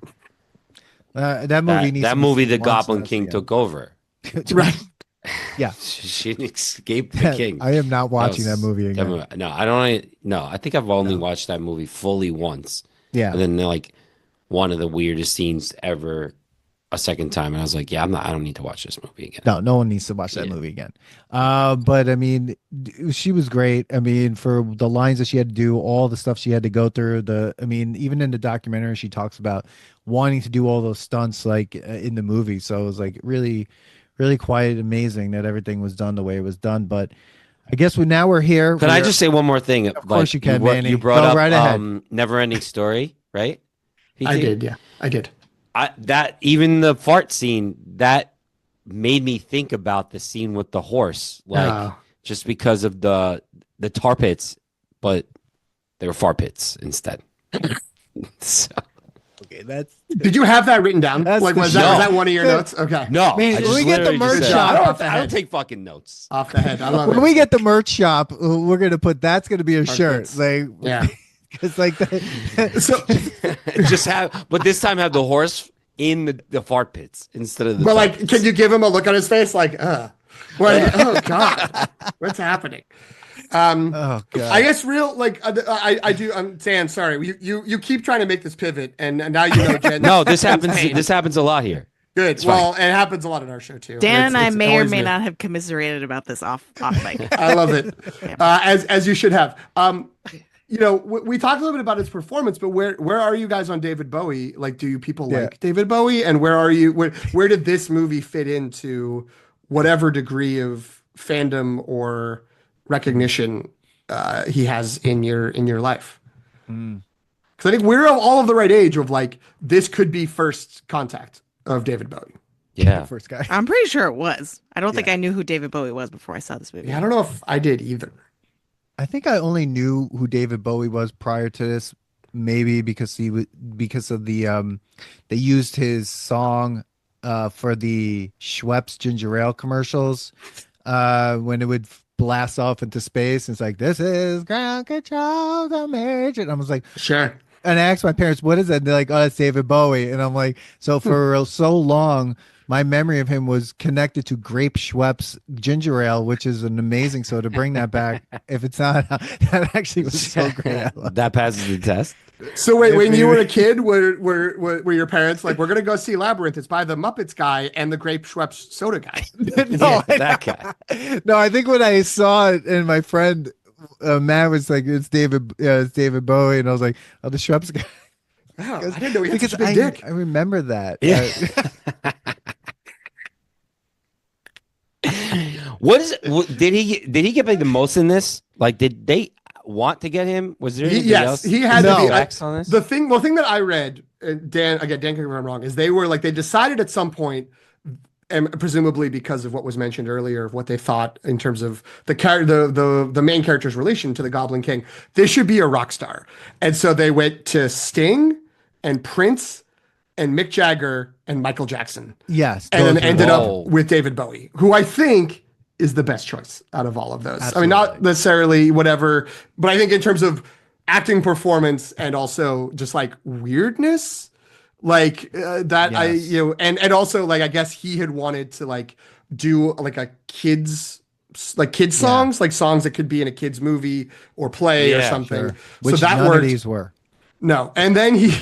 That movie needs that movie the Goblin King took over. Right. Yeah. She escaped the king. I am not watching that movie again. No, I don't. No, I think I've only watched that movie fully once. Yeah. And then like one of the weirdest scenes ever a second time. And I was like, yeah, I don't need to watch this movie again. No one needs to watch that movie again. But I mean, she was great. I mean, for the lines that she had to do, all the stuff she had to go through, I mean, even in the documentary, she talks about wanting to do all those stunts like in the movie. So it was like really quite amazing that everything was done the way it was done. But I guess we're here. Can I just say one more thing? Of course you can, Manny. You brought Go up right ahead. Never Ending Story, right? I did, yeah. I did. That even the fart scene that made me think about the scene with the horse, like just because of the tar pits, but they were fart pits instead. So. Okay, that's. Did you have that written down? That's Like, was that one of your notes? Okay. No, Man, I when just we get the literally merch just said, shop- I don't take fucking notes. Off the head. I love When it. we get the merch shop, we're gonna put that's gonna be a shirt. Armpits. Like, Yeah. it's like that. So, Just have, but this time have the horse in the fart pits instead of the. but fart like, pits. can you give him a look on his face? Like, oh God, what's happening? Oh God. I guess I do. Dan, sorry, you keep trying to make this pivot, and now you know Jen. No, this happens. This happens a lot here. Good. It's Well, it happens a lot in our show too. Dan and I It's may or always may good. not have commiserated about this off mic. I love it, as you should have. We talked a little bit about his performance, but where are you guys on David Bowie? Like, do you people like David Bowie, and where are you? Where did this movie fit into whatever degree of fandom or recognition he has in your life? Because I think we're all of the right age of like this could be first contact of David Bowie. Yeah. First guy. I'm pretty sure it was. I don't think I knew who David Bowie was before I saw this movie. Yeah, I don't know if I did either. I think I only knew who David Bowie was prior to this, maybe because of the they used his song for the Schweppes ginger ale commercials when it would blast off into space. It's like, this is ground control the marriage, and I was like, Sure. and I asked my parents, what is that? And they're like, oh, it's David Bowie. And I'm like, so for so long, my memory of him was connected to Grape Schweppes ginger ale, which is an amazing. So to bring that back, if it's not, that actually was so great. That passes the test. So wait, when you were a kid, were your parents like, we're gonna go see Labyrinth? It's by the Muppets guy and the Grape Schweppes soda guy. No, That guy. no, I think when I saw it and my friend Matt was like, it's David Bowie. And I was like, oh, the Schweppes guy. Oh, I didn't know he had Because such a big dick. I remember that. Yeah. Did he get paid the most in this? Like, did they want to get him? Was there anything else? He had No. to be. Facts on this? The thing that I read, Dan, correct me if I'm wrong, is they were like, they decided at some point, and presumably because of what was mentioned earlier, of what they thought in terms of the main character's relation to the Goblin King, this should be a rock star. And so they went to Sting and Prince and Mick Jagger and Michael Jackson. Yes. And then those were ended Whoa. up with David Bowie, who I think is the best choice out of all of those. I mean, not Absolutely. necessarily whatever, but I think in terms of acting performance and also just like weirdness, like Yes. and also like I guess he had wanted to like do like a kids songs, like songs that could be in a kids movie or play or Yeah, something. Sure. So Which that none worked. of these were. No, and then he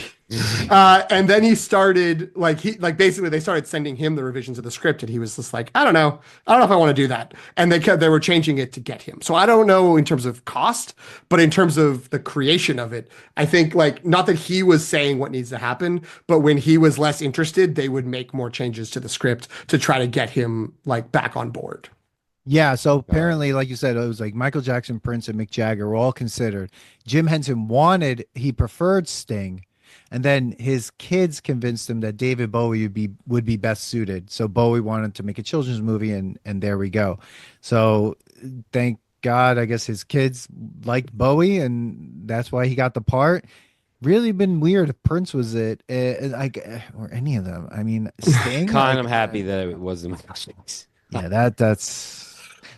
started basically they started sending him the revisions of the script, and he was just like, I don't know if I want to do that, and they were changing it to get him. So I don't know in terms of cost, but in terms of the creation of it, I think like not that he was saying what needs to happen, but when he was less interested, they would make more changes to the script to try to get him like back on board. Yeah, so apparently, like you said, it was like Michael Jackson, Prince, and Mick Jagger were all considered. Jim Henson he preferred Sting, and then his kids convinced him that David Bowie would be best suited. So Bowie wanted to make a children's movie, and there we go. So thank God, I guess his kids liked Bowie, and that's why he got the part. Really been weird if Prince was it, or any of them. I mean, Sting. Kind of happy that it wasn't Michael Jackson. Yeah, that's.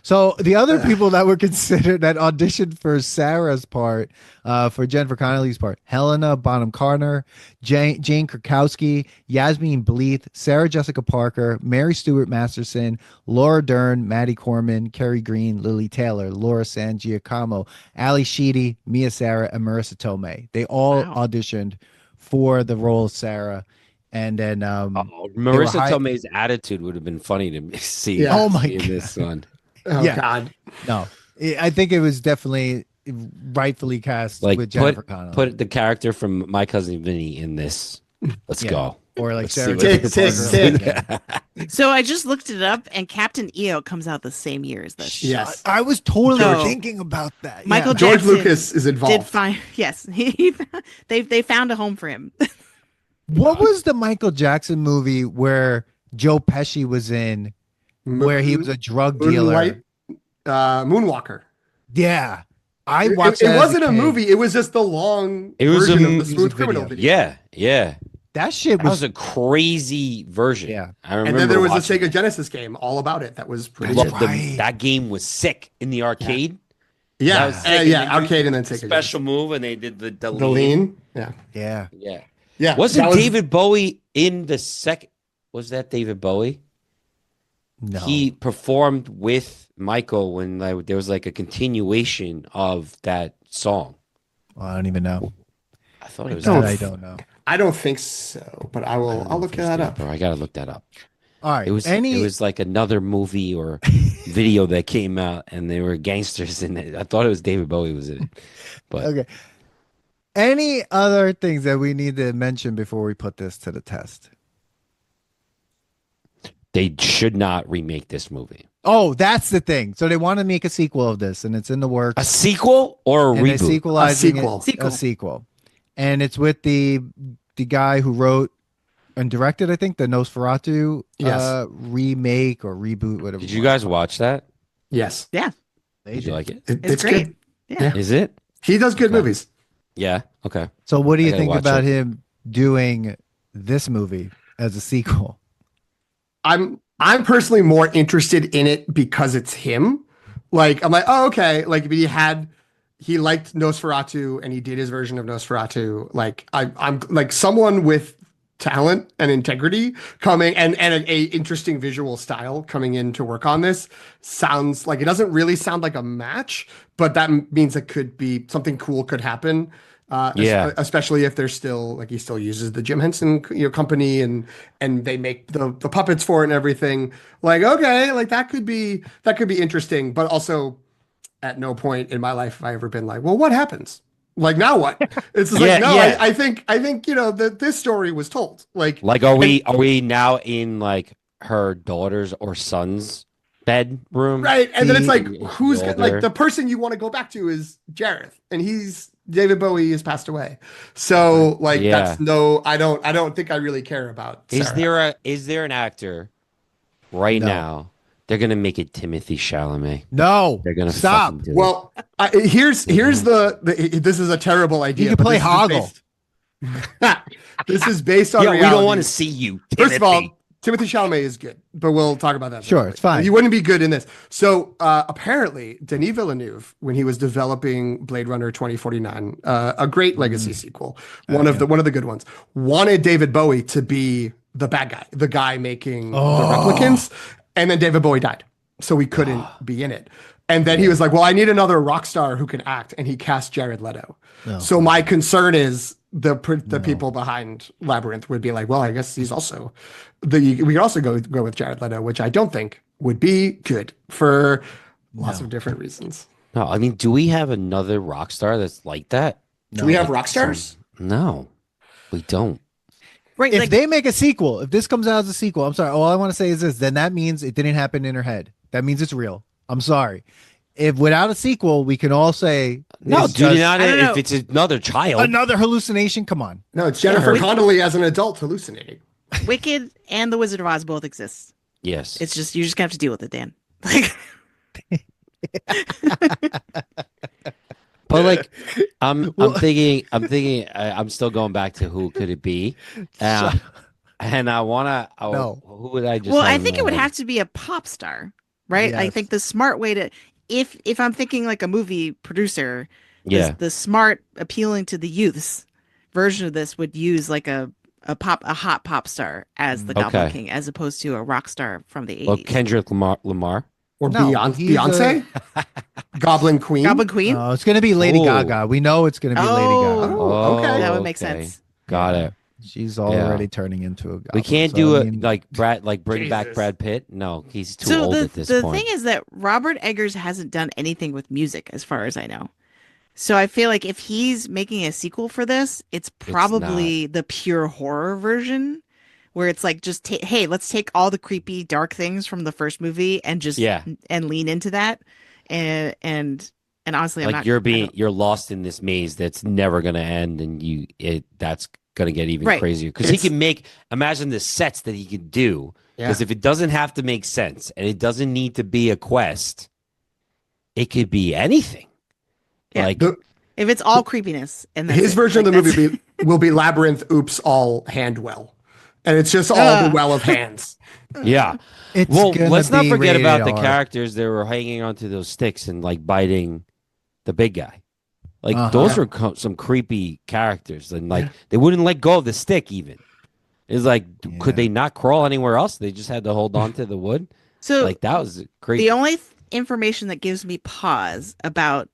So the other people that were considered that auditioned for Sarah's part, for Jennifer Connelly's part, Helena Bonham Carter, Jane Krakowski, Yasmin Bleeth, Sarah Jessica Parker, Mary Stuart Masterson, Laura Dern, Maddie Corman, Kerry Green, Lily Taylor, Laura San Giacomo, Ali Sheedy, Mia Sarah, and Marissa Tomei. They all auditioned for the role of Sarah. And then Marissa Tomei's attitude would have been funny to see. Yeah. Oh my in this one. Oh Yeah. God. No, I think it was definitely rightfully cast Like with Jennifer Connelly. put the character from My Cousin Vinny in this. Let's go. Or like Let's Sarah see what Jessica Tick, Parker. tick. So I just looked it up, and Captain EO comes out the same year as this. Yes. I was totally So, thinking about that. Michael Yeah. George Jackson Lucas is involved. did find they found a home for him. What was the Michael Jackson movie where Joe Pesci was in, where he was a drug dealer? Moonlight, Moonwalker. Yeah, I It, watched it that as a wasn't a kid. movie. It was just the long It was a version of the music Smooth Criminal video. Yeah, yeah. That shit That was was a crazy version. Yeah. I remember. And then there was a watching Sega it. Genesis game all about it. That was pretty That's good. right. That game was sick in the arcade. Yeah, That was sick. And yeah, they did arcade and then the Sega special move, and they did the Genesis. The lean. Yeah, yeah. Yeah. yeah. Wasn't that was- David Bowie in the second? Was that David Bowie? No, He performed with Michael when there was like a continuation of that song. Well, I don't even know. I thought it was. don't That I th- don't know. I don't think so, but I I will. don't know I'll if look it was that David up. Bowie. I gotta look that up. All right. It was like another movie or video that came out, and they were gangsters in it. I thought it was David Bowie was in it, but Okay. Any other things that we need to mention before we put this to the test? they should not remake this movie. Oh, that's the thing. So they want to make a sequel of this, and it's in the works. A sequel or a and they're reboot? sequelizing sequel. it. A sequel. And it's with the guy who wrote and directed, I think, the Nosferatu Yes. remake or reboot, whatever. Did you guys watch that? Yes, They Did you did. like it? It's great. good. Yeah. Is it? He does good Okay. movies. Yeah. Okay. So what do I you gotta think watch about it. him doing this movie as a sequel? I'm personally more interested in it because it's him. Like I'm like, oh okay. Like he liked Nosferatu and he did his version of Nosferatu. Like I'm like someone with talent and integrity coming and a interesting visual style coming in to work on this sounds like it doesn't really sound like a match, but that means it could be something cool could happen. Yeah. Especially if they're still like he still uses the Jim Henson company and they make the puppets for it and everything. Like okay, like that could be interesting, but also at no point in my life have I ever been like, well, what happens? Like now what? It's just Yeah, like no, yeah. I think that this story was told. Like Are we now in like her daughter's or son's bedroom? right, and then it's like The who's older- like the person you want to go back to is Jareth, and David Bowie has passed away. So like Yeah. that's no, I don't think I really care about. Sarah. Is there an actor right No. now? They're gonna make it Timothy Chalamet. No. They're gonna stop. fucking do it. Well, here's the this is a terrible idea. could but play this is Hoggle. this is based on Yeah, reality. we don't want to see you. First of Timothy. all, Timothy Chalamet is good, but we'll talk about that. Sure, later. it's fine. He wouldn't be good in this. So apparently, Denis Villeneuve, when he was developing Blade Runner 2049, a great legacy sequel, one of the good ones, wanted David Bowie to be the bad guy, the guy making the replicants, and then David Bowie died, so he couldn't be in it. And then he was like, "Well, I need another rock star who can act," and he cast Jared Leto. So my concern is the people behind Labyrinth would be like, "Well, I guess he's also we could also go with Jared Leto," which I don't think would be good for lots of different reasons. No, I mean, do we have another rock star that's like that? Do we have rock stars? No, we don't. Right. If Like, they make a sequel, if this comes out as a sequel, I'm sorry. All I want to say is this: then that means it didn't happen in her head. That means it's real. I'm sorry. If without a sequel, we can all say No, it's do just not. I don't know. If it's another child, another hallucination. Come on. No, it's Jennifer Yeah. Connelly as an adult hallucinating. Wicked and The Wizard of Oz both exist. yes. It's just you just gonna have to deal with it, Dan. Like But like, I'm thinking, I'm still going back to who could it be, and I wanna. No. Who would I just? well, have I in think my it would head? have to be a pop star, right? I Yes. think the smart way to if I'm thinking like a movie producer, Yeah. the smart appealing to the youths version of this would use like a hot pop star as the Goblin Okay. King as opposed to a rock star from the 80s. Well, Kendrick Lamar. Or No, Beyonce? Goblin Queen? Goblin Queen? No, it's going to be Lady Ooh. Gaga. We know it's going to be Lady Gaga. Oh, okay. That would make okay. sense. Got it. She's already turning into a goblin. We can't so, do I it mean, like bring back Jesus. Brad Pitt. No, he's too So old the at this the point. thing is that Robert Eggers hasn't done anything with music as far as I know. So I feel like if he's making a sequel for this, it's probably the pure horror version where it's like just hey, let's take all the creepy dark things from the first movie and just and lean into that. And honestly, I'm like not you're lost in this maze that's never gonna end, and that's gonna get even Right. crazier because he can imagine the sets that he could do. Because if it doesn't have to make sense and it doesn't need to be a quest, it could be anything. Yeah. Like if it's all creepiness, and that's his version of the movie will be Labyrinth. Oops, all hand well, and it's just all the well of hands. yeah. It's Well, gonna let's not be forget about the rated R. characters that were hanging onto those sticks and like biting the big guy. Like those were some creepy characters, and like they wouldn't let go of the stick even. It's like, could they not crawl anywhere else? They just had to hold on to the wood. So like that was great. The only information that gives me pause about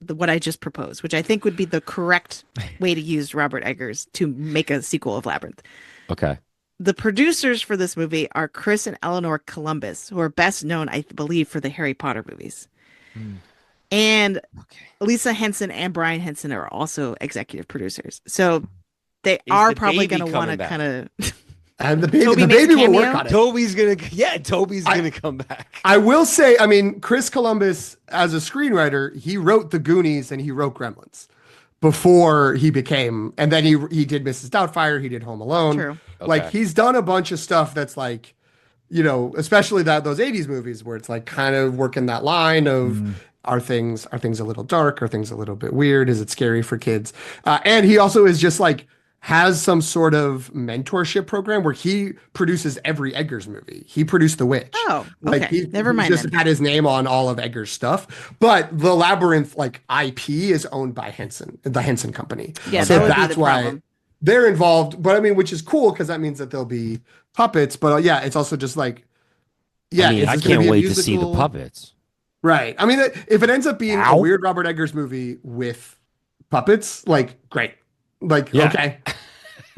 what I just proposed, which I think would be the correct way to use Robert Eggers to make a sequel of Labyrinth. Okay. The producers for this movie are Chris and Eleanor Columbus, who are best known, I believe, for the Harry Potter movies. And Lisa Henson and Brian Henson are also executive producers. So they are the probably baby going to want to coming back? kind of... And the baby, Toby the makes a baby will work cameo? on it. Toby's gonna come back. I will say, I mean, Chris Columbus, as a screenwriter, he wrote The Goonies and he wrote Gremlins before he became, and then he did Mrs. Doubtfire, he did Home Alone. True. Like he's done a bunch of stuff that's like, you know, especially those 80s movies where it's like kind of working that line of are things a little dark, are things a little bit weird, is it scary for kids? And he also is just like has some sort of mentorship program where he produces every Eggers movie. He produced The Witch. Oh, like okay. Never mind He just then. had his name on all of Eggers' stuff. But the Labyrinth like IP is owned by Henson, the Henson Company. Yeah, so that would be that's the why problem. they're involved. But I mean, which is cool because that means that there'll be puppets. But yeah, it's also just like, yeah, I mean, is I this gonna can't be a wait to see the musical? puppets. Right. I mean, if it ends up being a Ow. weird Robert Eggers movie with puppets, like, great. Like, Yeah. okay.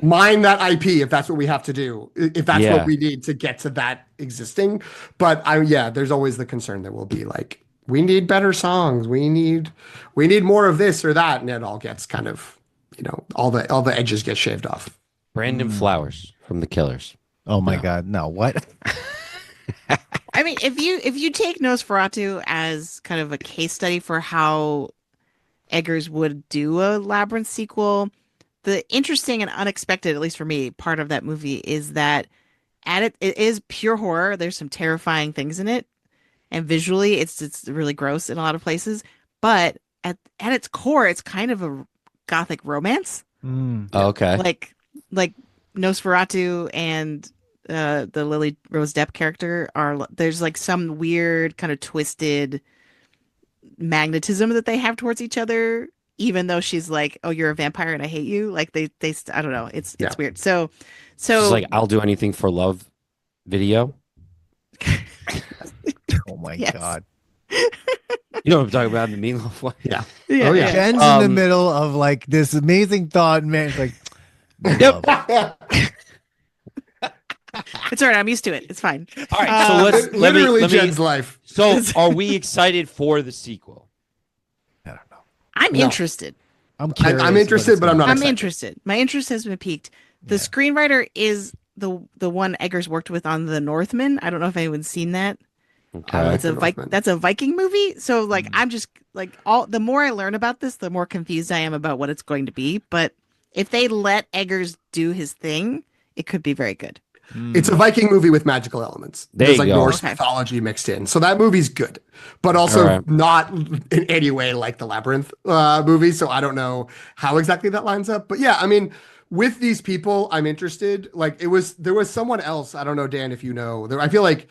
Mine that IP if that's what we have to do, if that's Yeah. what we need to get to that existing. But there's always the concern that we'll be like, we need better songs. We need more of this or that. And it all gets kind of, you know, all the edges get shaved off. Brandon Flowers from The Killers. Oh my God. No, what? I mean, if you take Nosferatu as kind of a case study for how Eggers would do a Labyrinth sequel, the interesting and unexpected, at least for me, part of that movie is that it is pure horror. There's some terrifying things in it, and visually, it's really gross in a lot of places. But at its core, it's kind of a gothic romance, Oh, okay. like Nosferatu and the Lily Rose Depp character there's like some weird kind of twisted magnetism that they have towards each other, even though she's like, oh, you're a vampire and I hate you. Like they I don't know. It's weird. So It's like I'll do anything for love video. Oh my Yes. God. You know what I'm talking about, the meatloaf one? Yeah. yeah, Oh, yeah. Jen's in the middle of like this amazing thought, and man, it's like, Yep. It's all right. I'm used to it. It's fine. All right, so let me Literally Jen's life. So, are we excited for the sequel? I don't know. I'm No. interested. I'm curious. I'm what interested, it's but I'm gonna not I'm excited. interested. My interest has been piqued. The screenwriter is the one Eggers worked with on The Northman. I don't know if anyone's seen that. Okay. It's The a Northman. that's a Viking movie. So like I'm just like the more I learn about this, the more confused I am about what it's going to be. But if they let Eggers do his thing, it could be very good. It's a Viking movie with magical elements. There There's you like go. Norse Okay. mythology mixed in. So that movie's good, but also All right. not in any way like the Labyrinth movie. So I don't know how exactly that lines up. But yeah, I mean, with these people, I'm interested. Like there was someone else. I don't know, Dan, if you know. I feel like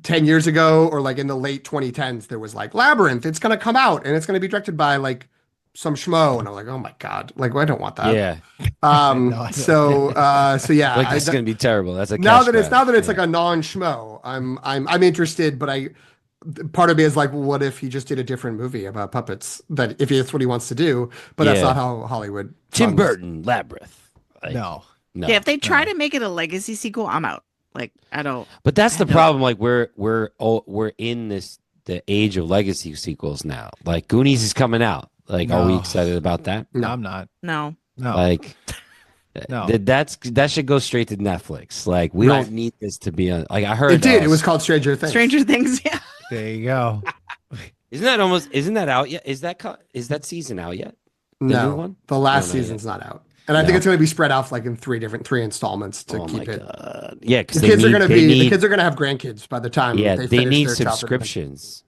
10 years ago or like in the late 2010s, there was like Labyrinth. It's going to come out and it's going to be directed by like some schmo. And I'm like, oh my God, like I don't want that. Yeah. No, So yeah, Like, this is going to be terrible. That's a now cash that it's grab. like a non-schmo, I'm interested, but part of me is like, well, what if he just did a different movie about puppets? That if that's what he wants to do, but that's Yeah. not how Hollywood. Tim funds. Burton, Labyrinth. Like, No. No. Yeah, if they try to make it a legacy sequel, I'm out. Like I don't. But that's the I know. problem. Like we're in the age of legacy sequels now. Like Goonies is coming out. Like, are we No. excited about that? No, I'm not. No. No. Like, No. that should go straight to Netflix. Like, we Right. don't need this to be on. Like, I heard It did. It was called Stranger Things. Stranger Things. Yeah. There you go. Isn't that out yet? Is that season out yet? new No, one? the last No, not yet. season's not out. And I think No. it's going to be spread out like in three installments to Oh keep my it. god. Yeah, because The kids are going to be the kids are going to have grandkids by the time they they finish need their childhood. subscriptions.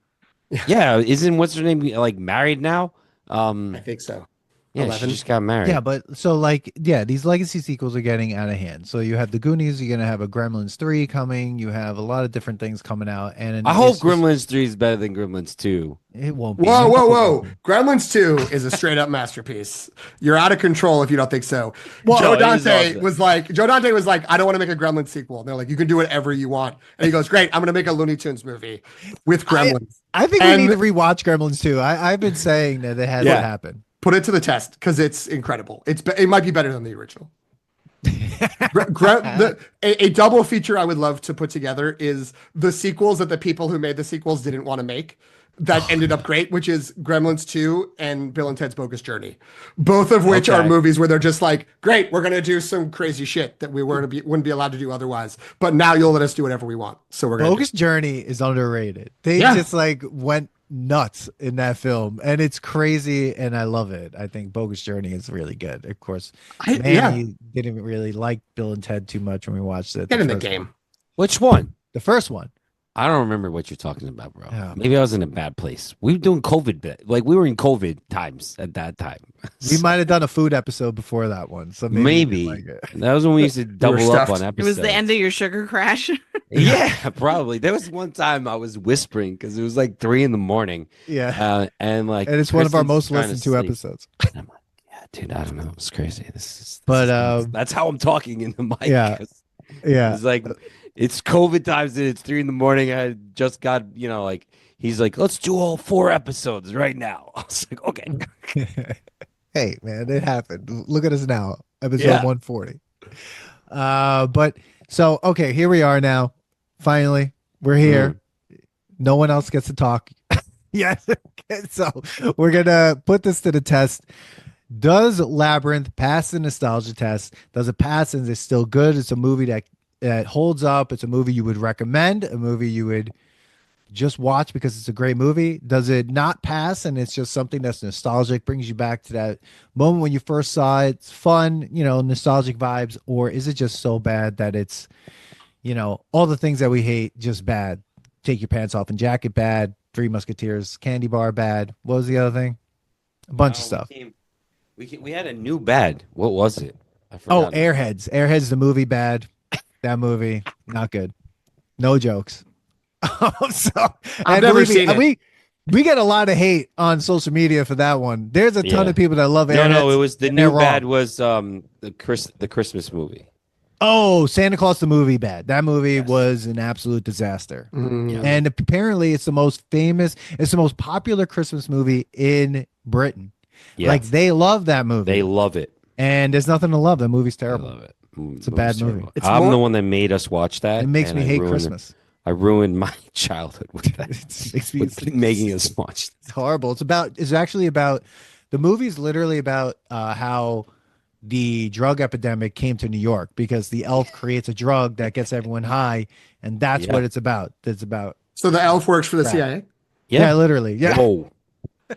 Yeah, isn't what's her name like married now? I think so. Yeah, 11. she just got married. Yeah, but so like these legacy sequels are getting out of hand. So you have the Goonies, you're gonna have a Gremlins 3 coming, you have a lot of different things coming out, and I hope it's just- Gremlins 3 is better than Gremlins 2. it won't be. Whoa. Gremlins 2 is a straight up masterpiece. You're out of control if you don't think so. Whoa, Joe it is Dante awesome. was like, I don't want to make a Gremlins sequel. And they're like, you can do whatever you want. And he goes, great, I'm going to make a Looney Tunes movie with Gremlins. I think And- we need to rewatch Gremlins 2. I've been saying that it has to Yeah. happen. Put it to the test because it's incredible. It might be better than the original. A double feature I would love to put together is the sequels that the people who made the sequels didn't want to make that ended up great, which is Gremlins 2 and Bill and Ted's Bogus Journey. Both of which are movies where they're just like, great, we're going to do some crazy shit that we wouldn't be allowed to do otherwise. But now you'll let us do whatever we want. So we're going to Bogus Journey is underrated. They just like went nuts in that film, and it's crazy, and I love it. I think Bogus Journey is really good. Of course, Manny didn't really like Bill and Ted too much when we watched it. Get in the game. Which one? The first one. I don't remember what you're talking about, bro. Oh, Maybe I was in a bad place. We were doing COVID, like we were in COVID times at that time. We might have done a food episode before that one, so maybe you didn't like it. That was when we used to double up on stuffed. episodes. It was the end of your sugar crash. Yeah, probably. There was one time I was whispering because it was like 3 a.m. Yeah, and it's one of our Kristen's most trying listened to sleep. episodes. And I'm like, yeah, dude, I don't know. It's crazy. That's how I'm talking in the mic. Yeah. Yeah, It's like it's COVID times and it's 3 a.m. I just got, like he's like, let's do all 4 episodes right now. I was like, okay. hey man, it happened. Look at us now, episode Yeah. 140. But so okay, here we are now. Finally, we're here. No one else gets to talk. Yes. So we're gonna put this to the test. Does Labyrinth pass the nostalgia test? Does it pass and it's still good? It's a movie that holds up. It's a movie you would recommend, a movie you would just watch because it's a great movie. Does it not pass and it's just something that's nostalgic, brings you back to that moment when you first saw it? It's fun, nostalgic vibes. Or is it just so bad that it's, all the things that we hate, just bad? Take Your Pants Off and Jacket, bad. Three Musketeers candy bar, bad. What was the other thing? A bunch of stuff. We had a new bad. What was it? I Oh, forgot. Airheads. Airheads, the movie, bad. That movie, not good. No jokes. I've never seen it. We get a lot of hate on social media for that one. There's a ton of people that love Airheads. No, it was the and they're new bad wrong. was the Christmas movie. Oh, Santa Claus the movie, bad. That movie was an absolute disaster. Mm. And apparently it's the most popular Christmas movie in Britain. Yeah. Like they love that movie. They love it. And there's nothing to love. That movie's I terrible. love it. It's a bad movie. I'm the one that made us watch that. It makes and me I hate ruined Christmas. I ruined my childhood with that. It makes me with making us watch. It's horrible. It's actually about the movie's literally about how the drug epidemic came to New York because the elf creates a drug that gets everyone high, and that's what it's about. It's about So the elf works for the Right. CIA? yeah, literally. Yeah. Whoa.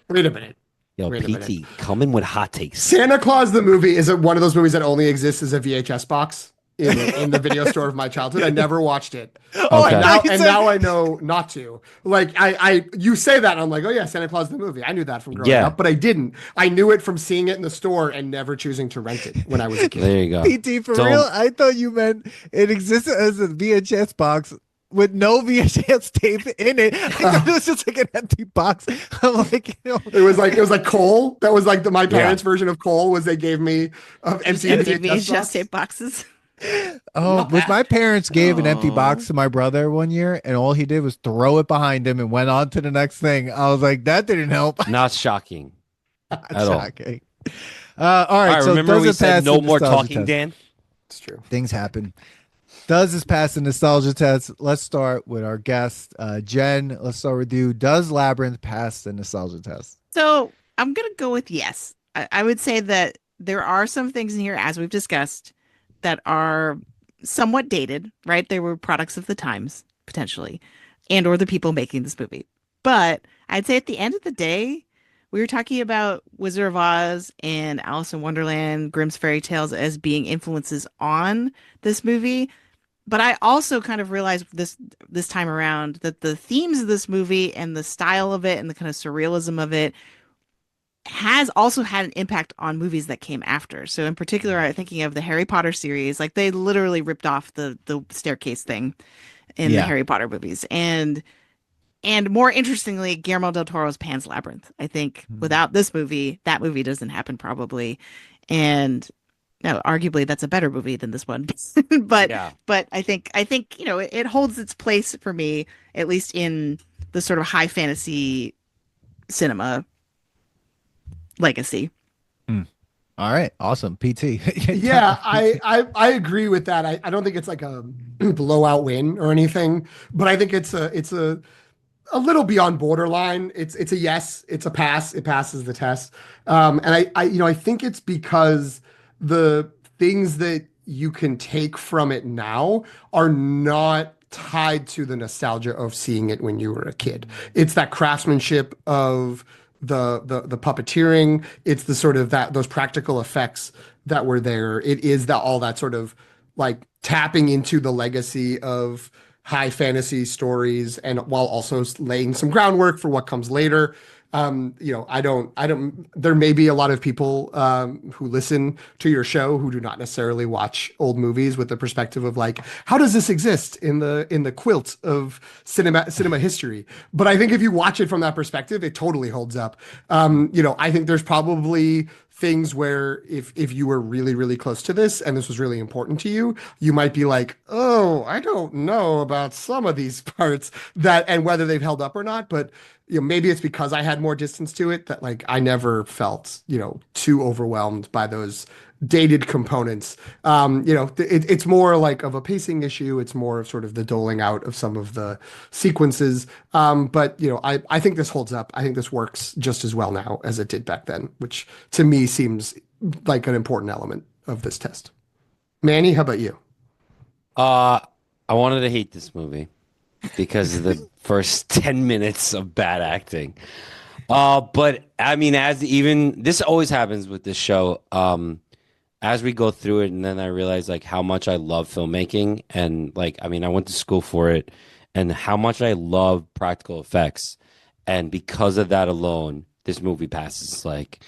Wait a minute. Yo, Wait a minute. PT, coming with hot takes. Santa Claus the movie is one of those movies that only exists as a VHS box in the video store of my childhood. I never watched it. Oh, Okay. I thought you said- Now I know not to. Like you say that and I'm like, oh yeah, Santa Claus the movie. I knew that from growing Yeah. up, but I didn't. I knew it from seeing it in the store and never choosing to rent it when I was a kid. There you go. PT for Don't- real. I thought you meant it existed as a VHS box with no VHS tape in it. I thought it was just like an empty box. I'm like, It was like coal. That was like my parents' version of coal was they gave me empty Empty VHS VHS box. tape boxes. oh, was my parents gave an empty box to my brother one year, and all he did was throw it behind him and went on to the next thing. I was like, that didn't help. Not shocking. That's at all. shocking. All right. All right, So remember does we it said pass no the more nostalgia talking, test? Dan? It's true. Things happen. Does this pass the nostalgia test? Let's start with our guest, Jen. Let's start with you. Does Labyrinth pass the nostalgia test? So I'm going to go with yes. I would say that there are some things in here, as we've discussed, that are somewhat dated, right? They were products of the times, potentially, and or the people making this movie. But I'd say at the end of the day, we were talking about Wizard of Oz and Alice in Wonderland, Grimm's Fairy Tales as being influences on this movie. But I also kind of realized this time around that the themes of this movie and the style of it and the kind of surrealism of it has also had an impact on movies that came after. So in particular, I'm thinking of the Harry Potter series. Like they literally ripped off the staircase thing in the Yeah. Harry Potter movies. And more interestingly, Guillermo del Toro's Pan's Labyrinth. I think without this movie, that movie doesn't happen probably. And no, arguably that's a better movie than this one. but Yeah. but I think, it holds its place for me, at least in the sort of high fantasy cinema legacy. All right. Awesome. PT. Yeah, I agree with that. I don't think it's like a blowout win or anything, but I think it's a little beyond borderline. It's a yes, it's a pass. It passes the test. And I think it's because the things that you can take from it now are not tied to the nostalgia of seeing it when you were a kid. It's that craftsmanship of the puppeteering. It's the sort of those practical effects that were there. It is that all that sort of like tapping into the legacy of high fantasy stories, and while also laying some groundwork for what comes later. I don't, there may be a lot of people who listen to your show who do not necessarily watch old movies with the perspective of like, how does this exist in the quilt of cinema history? But I think if you watch it from that perspective, it totally holds up. I think there's probably things where if you were really, really close to this and this was really important to you, you might be like, oh, I don't know about some of these parts and whether they've held up or not. But maybe it's because I had more distance to it that like I never felt, too overwhelmed by those dated components. It's more like of a pacing issue. It's more of sort of the doling out of some of the sequences. But I think this holds up. I think this works just as well now as it did back then, which to me seems like an important element of this test. Manny, how about you? I wanted to hate this movie because of the first 10 minutes of bad acting. But I mean, this always happens with this show. As we go through it, and then I realize like how much I love filmmaking, and like, I mean, I went to school for it, and how much I love practical effects. And because of that alone, this movie passes. Like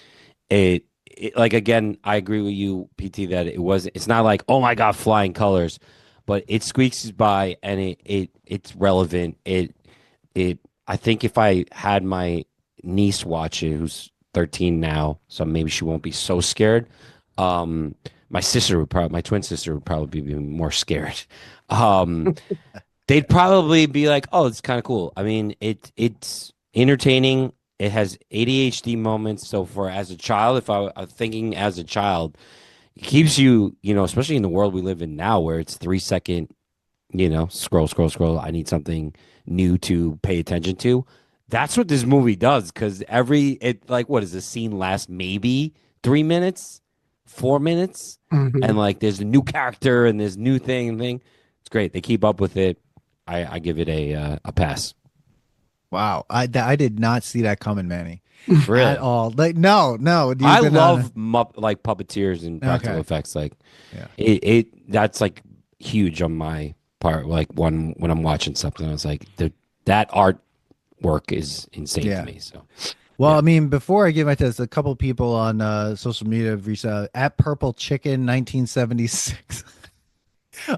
it like, again, I agree with you, PT, that it's not like, oh my God, flying colors, but it squeaks by, and it's relevant. I think if I had my niece watch it, who's 13 now, so maybe she won't be so scared. My twin sister would probably be more scared. They'd probably be like, "Oh, it's kind of cool." I mean, it's entertaining. It has ADHD moments. So as a child, if I was thinking as a child, it keeps you, especially in the world we live in now, where it's 3-second, scroll. I need something new to pay attention to. That's what this movie does, because what does the scene last? Maybe 3 minutes. 4 minutes, and like there's a new character and there's new thing. It's great. They keep up with it. I give it a pass. Wow. I did not see that coming, Manny. Really? At all. Like, no. I love like puppeteers and practical effects. Like, yeah. That's like huge on my part. Like when I'm watching something, I was like, that artwork is insane to me. So. Well, I mean, before I give my test, a couple people on social media have reached out. At Purple Chicken 1976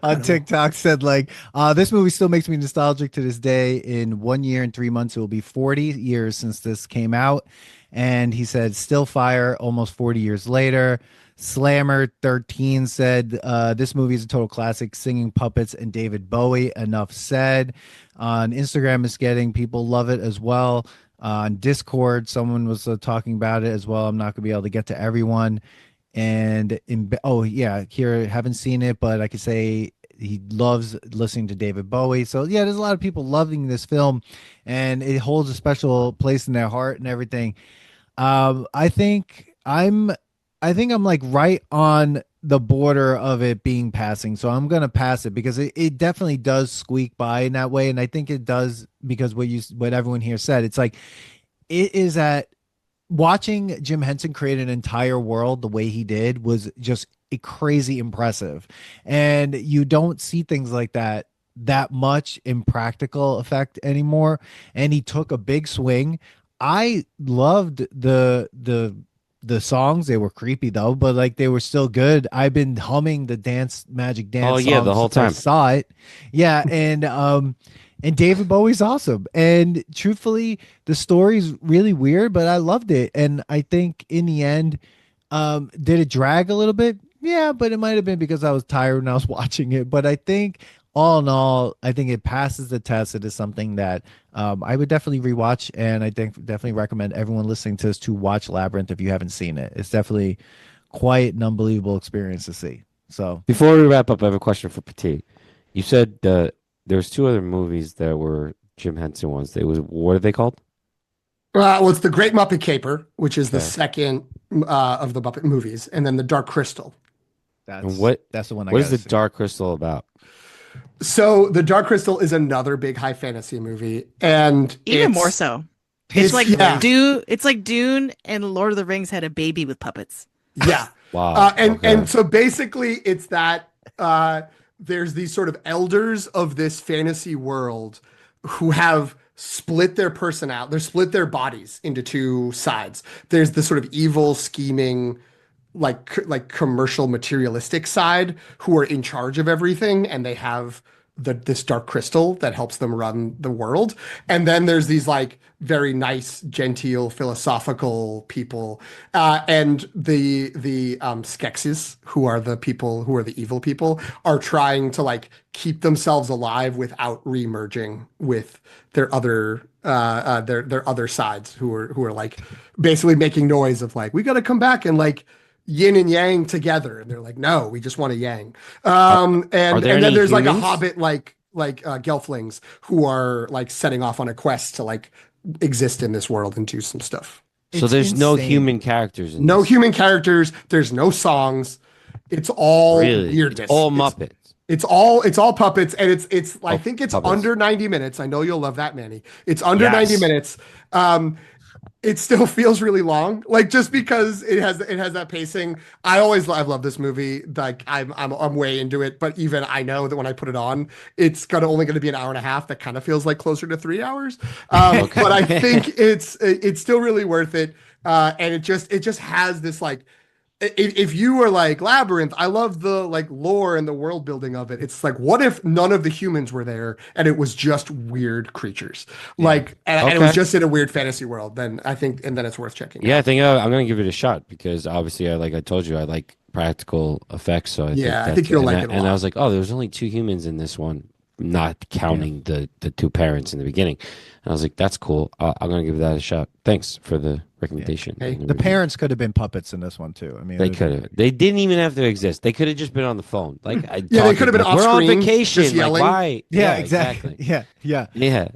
on TikTok said, like, this movie still makes me nostalgic to this day. In 1 year and 3 months, it will be 40 years since this came out. And he said, still fire almost 40 years later. Slammer 13 said, this movie is a total classic, singing puppets and David Bowie. Enough said. On Instagram, it's getting people love it as well. On Discord, someone was talking about it as well. I'm not gonna be able to get to everyone. And here, haven't seen it, but I could say he loves listening to David Bowie. So yeah, there's a lot of people loving this film, and it holds a special place in their heart and everything. I think I'm like right on the border of it being passing, so I'm gonna pass it because it definitely does squeak by in that way, and I think it does because what everyone here said, it's like it is at watching Jim Henson create an entire world the way he did was just crazy impressive. And you don't see things like that much in practical effect anymore. And he took a big swing. I loved the songs. They were creepy though, but like they were still good. I've been humming the magic dance Oh yeah, songs the whole since I time. saw it. Yeah, and David Bowie's awesome. And truthfully, the story's really weird, but I loved it. And I think in the end, did it drag a little bit? Yeah, but it might have been because I was tired when I was watching it. But I think all in all, I think it passes the test. It is something that I would definitely rewatch, and I think definitely recommend everyone listening to this to watch Labyrinth if you haven't seen it. It's definitely quite an unbelievable experience to see. So Before we wrap up, I have a question for Petit. You said there's two other movies that were Jim Henson ones. They was what are they called? Well, it's the Great Muppet Caper, which is the Okay. second of the Muppet movies, and then the Dark Crystal. And what that's the one I what is gotta the see. Dark Crystal about? So the Dark Crystal is another big high fantasy movie, and Even more it's- so. It's It's like yeah, Dune. It's like Dune and Lord of the Rings had a baby with puppets. yeah. Wow. And okay. and so basically, it's that there's these sort of elders of this fantasy world who have split their they're split their bodies into two sides. There's the sort of evil, scheming, like commercial materialistic side who are in charge of everything, and they have this dark crystal that helps them run the world. And then there's these like very nice, genteel, philosophical people, and the Skeksis, who are the people who are the evil people, are trying to like keep themselves alive without remerging with their other their other sides who are like basically making noise of like we got to come back and like yin and yang together, and they're like no, we just want a yang. Are And there then any there's like a humans? hobbit like gelflings who are like setting off on a quest to like exist in this world and do some stuff. So It's there's no insane. human characters in No this. human characters, there's no songs, it's all Really? weirdness. It's all Muppets. It's all puppets, and it's I Oh, think it's puppets. under 90 minutes. I know you'll love that, Manny. It's under Yes. 90 minutes. It still feels really long, like just because it has that pacing. I've loved this movie. Like I'm way into it, but even I know that when I put it on, it's only gonna be an hour and a half. That kind of feels like closer to 3 hours. Okay. But I think it's still really worth it. And it just has this like if you were like Labyrinth, I love the like lore and the world building of it. It's like, what if none of the humans were there and it was just weird creatures, like, and it was Okay. just in a weird fantasy world? Then I think, and then it's worth checking. Yeah, I out. think I'm gonna give it a shot because obviously, like I told you, I like practical effects. So I think you'll like it a And I lot. was like, oh, there was only two humans in this one, not counting the two parents in the beginning. And I was like, that's cool. I'm gonna give that a shot. Thanks for the recommendation. Hey, and The review. parents could have been puppets in this one too. I mean, They it was- could have. They didn't even have to exist. They could have just been on the phone. Like, Yeah, they could have been like, we're on off-screen, vacation. just Like, yelling. why? Yeah, exactly. Yeah, yeah. Yeah.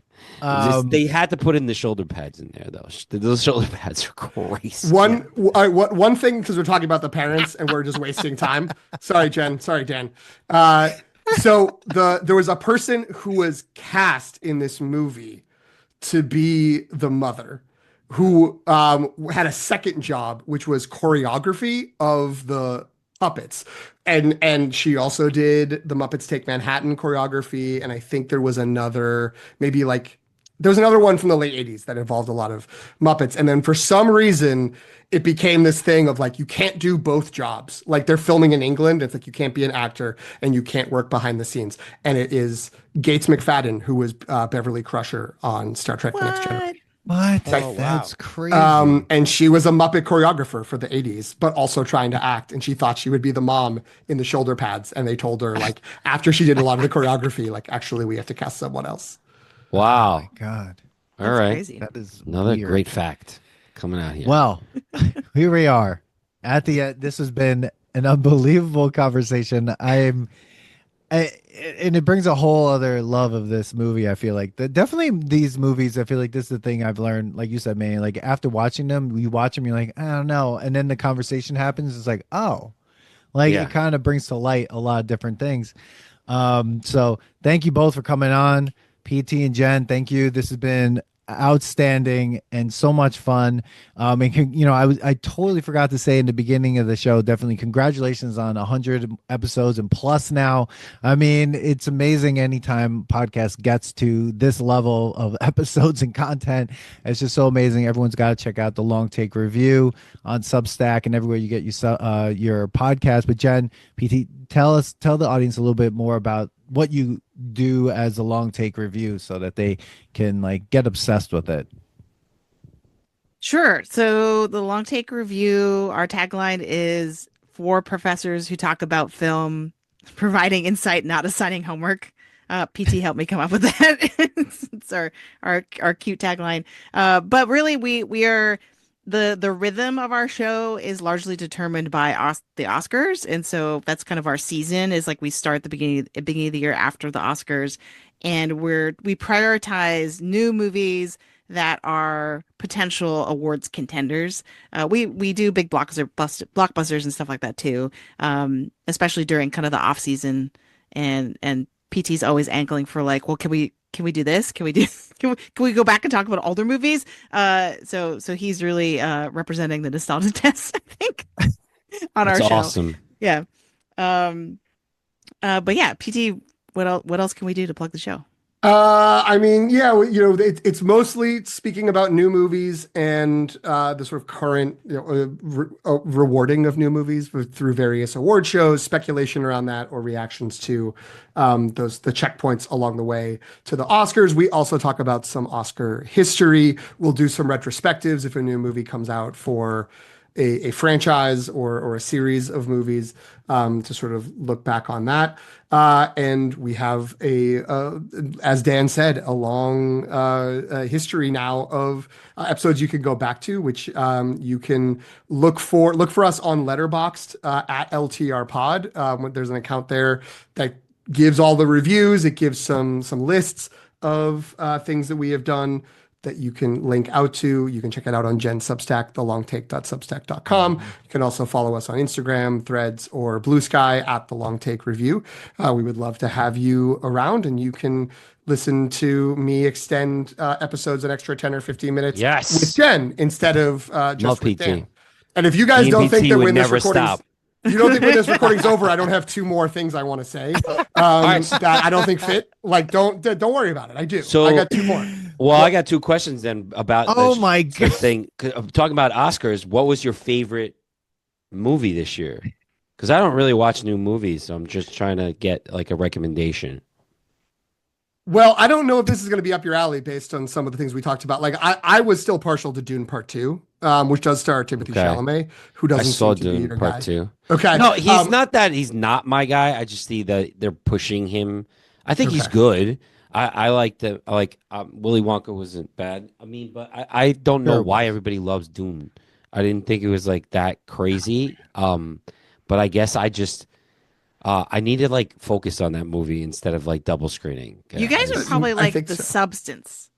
Um, They had to put in the shoulder pads in there, though. Those shoulder pads are crazy. One thing, because we're talking about the parents and we're just wasting time. Sorry, Jen. Sorry, Dan. So there was a person who was cast in this movie to be the mother, who had a second job, which was choreography of the puppets. And she also did the Muppets Take Manhattan choreography. And I think there was another, maybe like, there was another one from the late 80s that involved a lot of Muppets. And then for some reason, it became this thing of like, you can't do both jobs. Like they're filming in England. It's like, you can't be an actor and you can't work behind the scenes. And it is Gates McFadden, who was Beverly Crusher on Star Trek: The Next Generation. what? Oh, wow. That's crazy. And she was a Muppet choreographer for the 80s, but also trying to act. And she thought she would be the mom in the shoulder pads. And they told her, like, after she did a lot of the choreography, like, actually, we have to cast someone else. Wow. God, All right. Crazy. that is Another weird. great fact coming out here. Well, here we are at the end. This has been an unbelievable conversation. And it brings a whole other love of this movie. I feel like definitely these movies. I feel like this is the thing I've learned. Like you said, man, like after watching them, you watch them, you're like, I don't know, and then the conversation happens. It's like, oh, like Yeah. it kind of brings to light a lot of different things. So thank you both for coming on, PT and Jen. Thank you. This has been outstanding and so much fun. I totally forgot to say in the beginning of the show, definitely congratulations on 100 episodes and plus now. I mean, it's amazing anytime podcast gets to this level of episodes and content. It's just so amazing. Everyone's got to check out the Long Take Review on Substack and everywhere you get your podcast. But Jen, PT, tell the audience a little bit more about what you do as a Long Take Review so that they can like get obsessed with it. Sure. So the Long Take Review, our tagline is for professors who talk about film, providing insight, not assigning homework. PT helped me come up with that. It's our cute tagline. But really, we are the rhythm of our show is largely determined by the Oscars, and so that's kind of our season. Is like we start the beginning of the year after the Oscars, and we prioritize new movies that are potential awards contenders. We do big blockbusters and stuff like that too, especially during kind of the off season, and PT's always angling for like, well, can we do this? Can we go back and talk about older movies? So he's really representing the nostalgia test, I think, on our That's show. awesome. Yeah. But yeah, PT, what else can we do to plug the show? I mean, yeah, it's mostly speaking about new movies and the sort of current, rewarding of new movies through various award shows, speculation around that, or reactions to the checkpoints along the way to the Oscars. We also talk about some Oscar history. We'll do some retrospectives if a new movie comes out for a franchise or a series of movies to sort of look back on that. And we have as Dan said, a long history now of episodes you can go back to, which you can look for us on Letterboxd at LTR Pod. There's an account there that gives all the reviews. It gives some lists of things that we have done that you can link out to. You can check it out on Jen's Substack, thelongtake.substack.com. You can also follow us on Instagram, Threads, or Blue Sky at The Long Take Review. We would love to have you around, and you can listen to me extend episodes an extra 10 or 15 minutes with Jen instead of just with Dan. And if you guys don't think that when this recording's you don't think when this recording's over, I don't have two more things I want to say that I don't think fit? Like, don't worry about it. I do. So I got two more. Well, I got two questions then about my God thing. Talking about Oscars, what was your favorite movie this year? Because I don't really watch new movies, so I'm just trying to get like a recommendation. Well, I don't know if this is going to be up your alley based on some of the things we talked about. Like, I was still partial to Dune Part 2, which does star Timothée Chalamet, who doesn't seem to be your Part guy. 2. Okay. No, he's not that. He's not my guy. I just see that they're pushing him. I think he's good. I like Willy Wonka wasn't bad. I mean, but I don't know why everybody loves Dune. I didn't think it was like that crazy. But I guess I just I need to like focus on that movie instead of like double screening. You guys would probably like The Substance.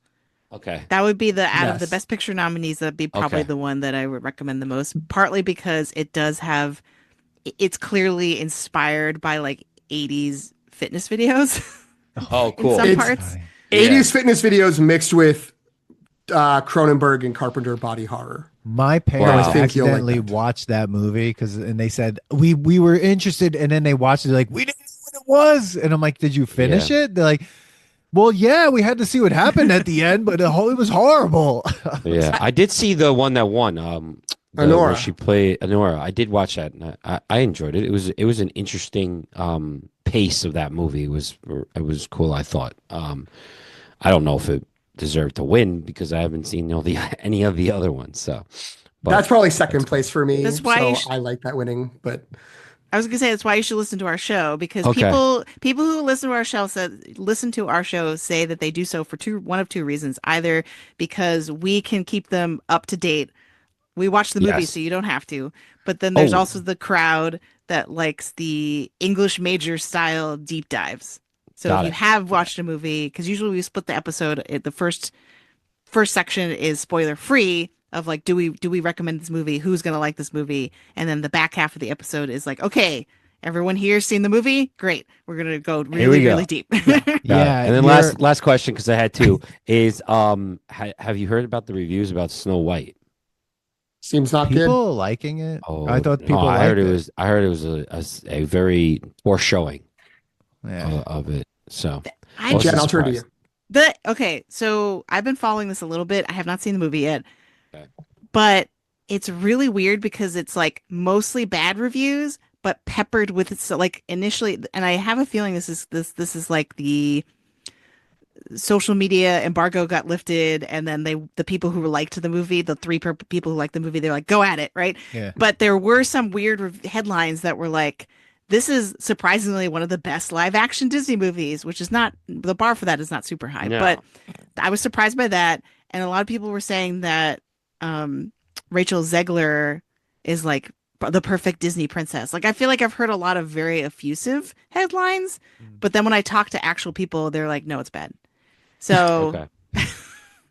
Okay. That would be out of the Best Picture nominees, that'd be probably the one that I would recommend the most, partly because it's clearly inspired by like 80s fitness videos. Oh, cool. In some parts. 80s fitness videos mixed with Cronenberg and Carpenter body horror. My parents accidentally watched that movie and they said we were interested, and then they watched it like we didn't know what it was, and I'm like, did you finish it? They're like, well, yeah, we had to see what happened at the end, but it was horrible. Yeah, I did see the one that won. Honora. She played Honora. I did watch that. And I enjoyed it. It was an interesting pace of that movie. It was cool. I thought. I don't know if it deserved to win because I haven't seen any of the other ones. So that's probably second place for me. That's why I like that winning. But I was gonna say that's why you should listen to our show, because people who listen to our show say that they do so for one of two reasons: either because we can keep them up to date. We watch the movie, so you don't have to. But then there's also the crowd that likes the English major style deep dives. So if you have watched a movie, because usually we split the episode. The first section is spoiler free of like, do we recommend this movie? Who's gonna like this movie? And then the back half of the episode is like, okay, Everyone here's seen the movie? Great. We're going to go Here we really, go. really deep. Yeah, And then you're- last question, because I had two, is have you heard about the reviews about Snow White? Seems not good. people liking it. Oh, I thought no, people I heard liked it it. was a very poor showing Yeah. of it. So I was Jen, I'll turn to surprised. you. okay, so I've been following this a little bit. I have not seen the movie yet, Okay. but it's really weird because it's like mostly bad reviews, but peppered with so like initially, and I have a feeling this is like the social media embargo got lifted, and then the people who liked the movie, the people who liked the movie, they're like, go at it, right? Yeah. But there were some weird headlines that were like, this is surprisingly one of the best live action Disney movies, which is not, the bar for that is not super high. No. But I was surprised by that. And a lot of people were saying that Rachel Zegler is like the perfect Disney princess. Like, I feel like I've heard a lot of very effusive headlines, but then when I talk to actual people, they're like, no, it's bad. So Okay.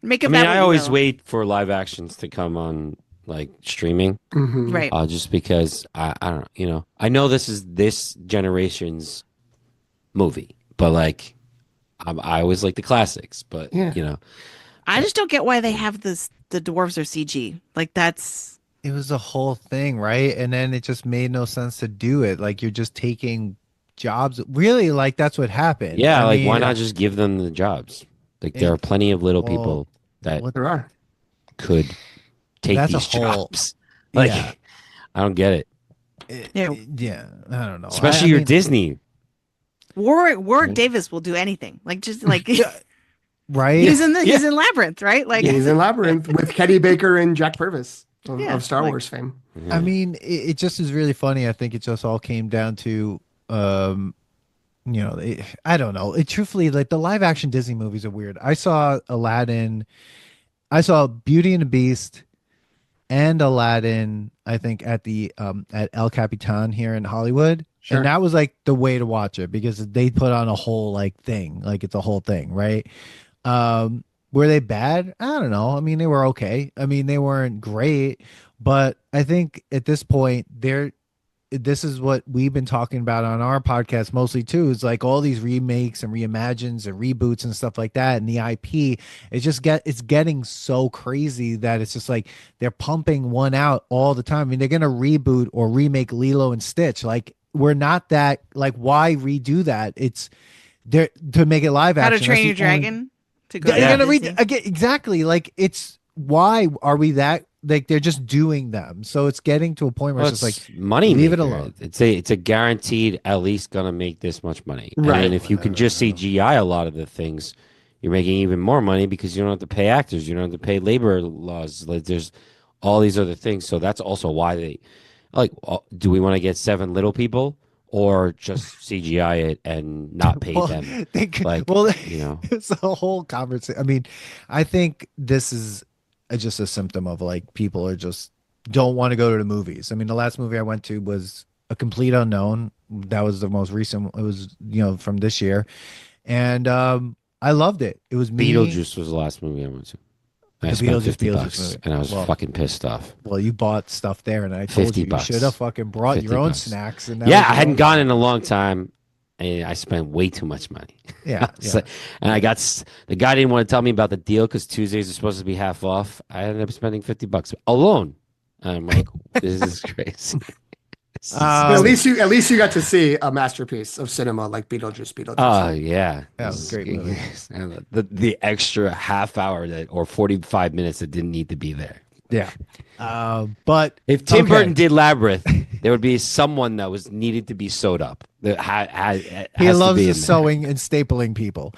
make I of mean, that what I you always will. wait for live actions to come on like streaming, Mhm. Right. just because I don't, I know this is this generation's movie, but like I always like the classics, but Yeah. I just don't get why they have the dwarves are CG. Like, that's It was a whole thing, right? And then it just made no sense to do it. Like you're just taking jobs. Really, like that's what happened. yeah, I like mean, why not just give them the jobs? Like there are plenty of little well, people that what- There are. could take That's a these whole- jobs. Like yeah. I don't get it. Yeah. I don't know. Especially I your mean, Disney. Warwick Davis will do anything. Like, just like right? he's in Labyrinth, right? Like, He's in Labyrinth with Kenny Baker and Jack Purvis Yeah, of Star like- Wars fame. I mean, it just is really funny. I think it just all came down to, I don't know. It truthfully, like the live action Disney movies are weird. I saw Aladdin, I saw Beauty and the Beast and Aladdin, I think at the at El Capitan here in Hollywood. Sure. And that was like the way to watch it because they put on a whole like thing, like it's a whole thing, right? Were they bad? I don't know. I mean, they were okay. I mean, they weren't great, but I think at this point, this is what we've been talking about on our podcast mostly too, is like all these remakes and reimagines and reboots and stuff like that. And the IP, it's getting so crazy that it's just like they're pumping one out all the time. I mean, they're gonna reboot or remake Lilo and Stitch. Like, we're not that, like, why redo that? It's there to make it live How action. to Train Your That's the only- Dragon to go. They're to gonna read Disney. again, exactly. Like, it's why are we that, like, they're just doing them, so it's getting to a point where Well, it's just like, money. leave it maker. alone. It's a guaranteed at least gonna make this much money. Right. And if you can just CGI a lot of the things, you're making even more money because you don't have to pay actors, you don't have to pay labor laws. Like there's all these other things. So that's also why they like. Do we want to get 7 little people or just CGI it and not pay well, them? they could, Like, well, it's a whole conversation. I mean, I think this is just a symptom of like people are just don't want to go to the movies. I mean, the last movie I went to was A Complete Unknown. That was the most recent. It was from this year, and I loved it. It was me. Beetlejuice was the last movie I went to. I The spent Beetlejuice $50 movie. and I was Well, fucking pissed off. Well, you bought stuff there, and I told 50 you bucks. should have fucking brought 50 your own bucks. snacks. And that Yeah, was I your hadn't own- gone in a long time, and I spent way too much money. Yeah, So- and I got the guy didn't want to tell me about the deal because Tuesdays are supposed to be half off. I ended up spending $50 alone. And I'm like, this is crazy. At least you got to see a masterpiece of cinema like Beetlejuice. Oh yeah, That was a great movie. And the extra half hour or 45 minutes that didn't need to be there. yeah. But If Tim okay. Burton did Labyrinth, there would be someone that was needed to be sewed up. That He loves the the sewing and stapling people.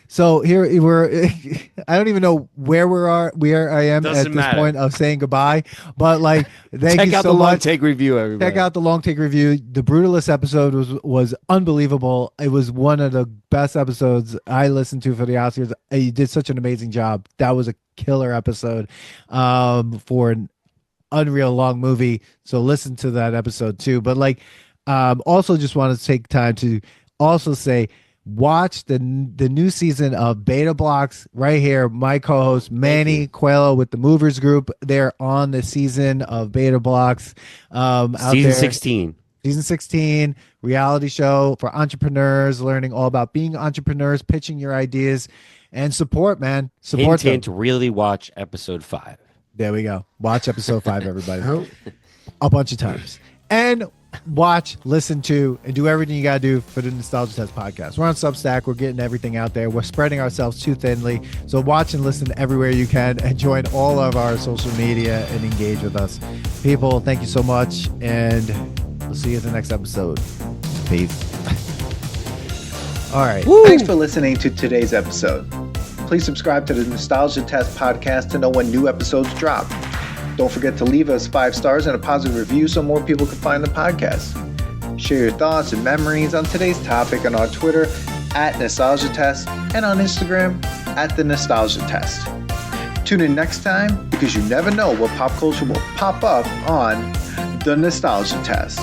So here we're. I don't even know where I am Doesn't at this matter. point of saying goodbye. But like, thank Check you out so the long much. take review, everybody. Check out the long take review. The Brutalist episode was unbelievable. It was one of the best episodes I listened to for the Oscars. You did such an amazing job. That was a killer episode for an unreal long movie. So listen to that episode too. But like, also just want to take time to also say, watch the new season of Beta Blocks right here. My co-host Manny Coelho with the Movers Group. They're on the season of Beta Blocks. Out Season there. 16. Season 16, reality show for entrepreneurs, learning all about being entrepreneurs, pitching your ideas, and support, man. Support them. Hint, really watch episode 5. There we go. Watch episode 5, everybody. Oh. A bunch of times. And watch, listen to, and do everything you got to do for the Nostalgia Test podcast. We're on Substack. We're getting everything out there. We're spreading ourselves too thinly. So watch and listen everywhere you can and join all of our social media and engage with us. People, thank you so much. And we'll see you at the next episode. Peace. All right. Thanks for listening to today's episode. Please subscribe to the Nostalgia Test podcast to know when new episodes drop. Don't forget to leave us 5 stars and a positive review so more people can find the podcast. Share your thoughts and memories on today's topic on our Twitter at Nostalgia Test and on Instagram at The Nostalgia Test. Tune in next time because you never know what pop culture will pop up on The Nostalgia Test.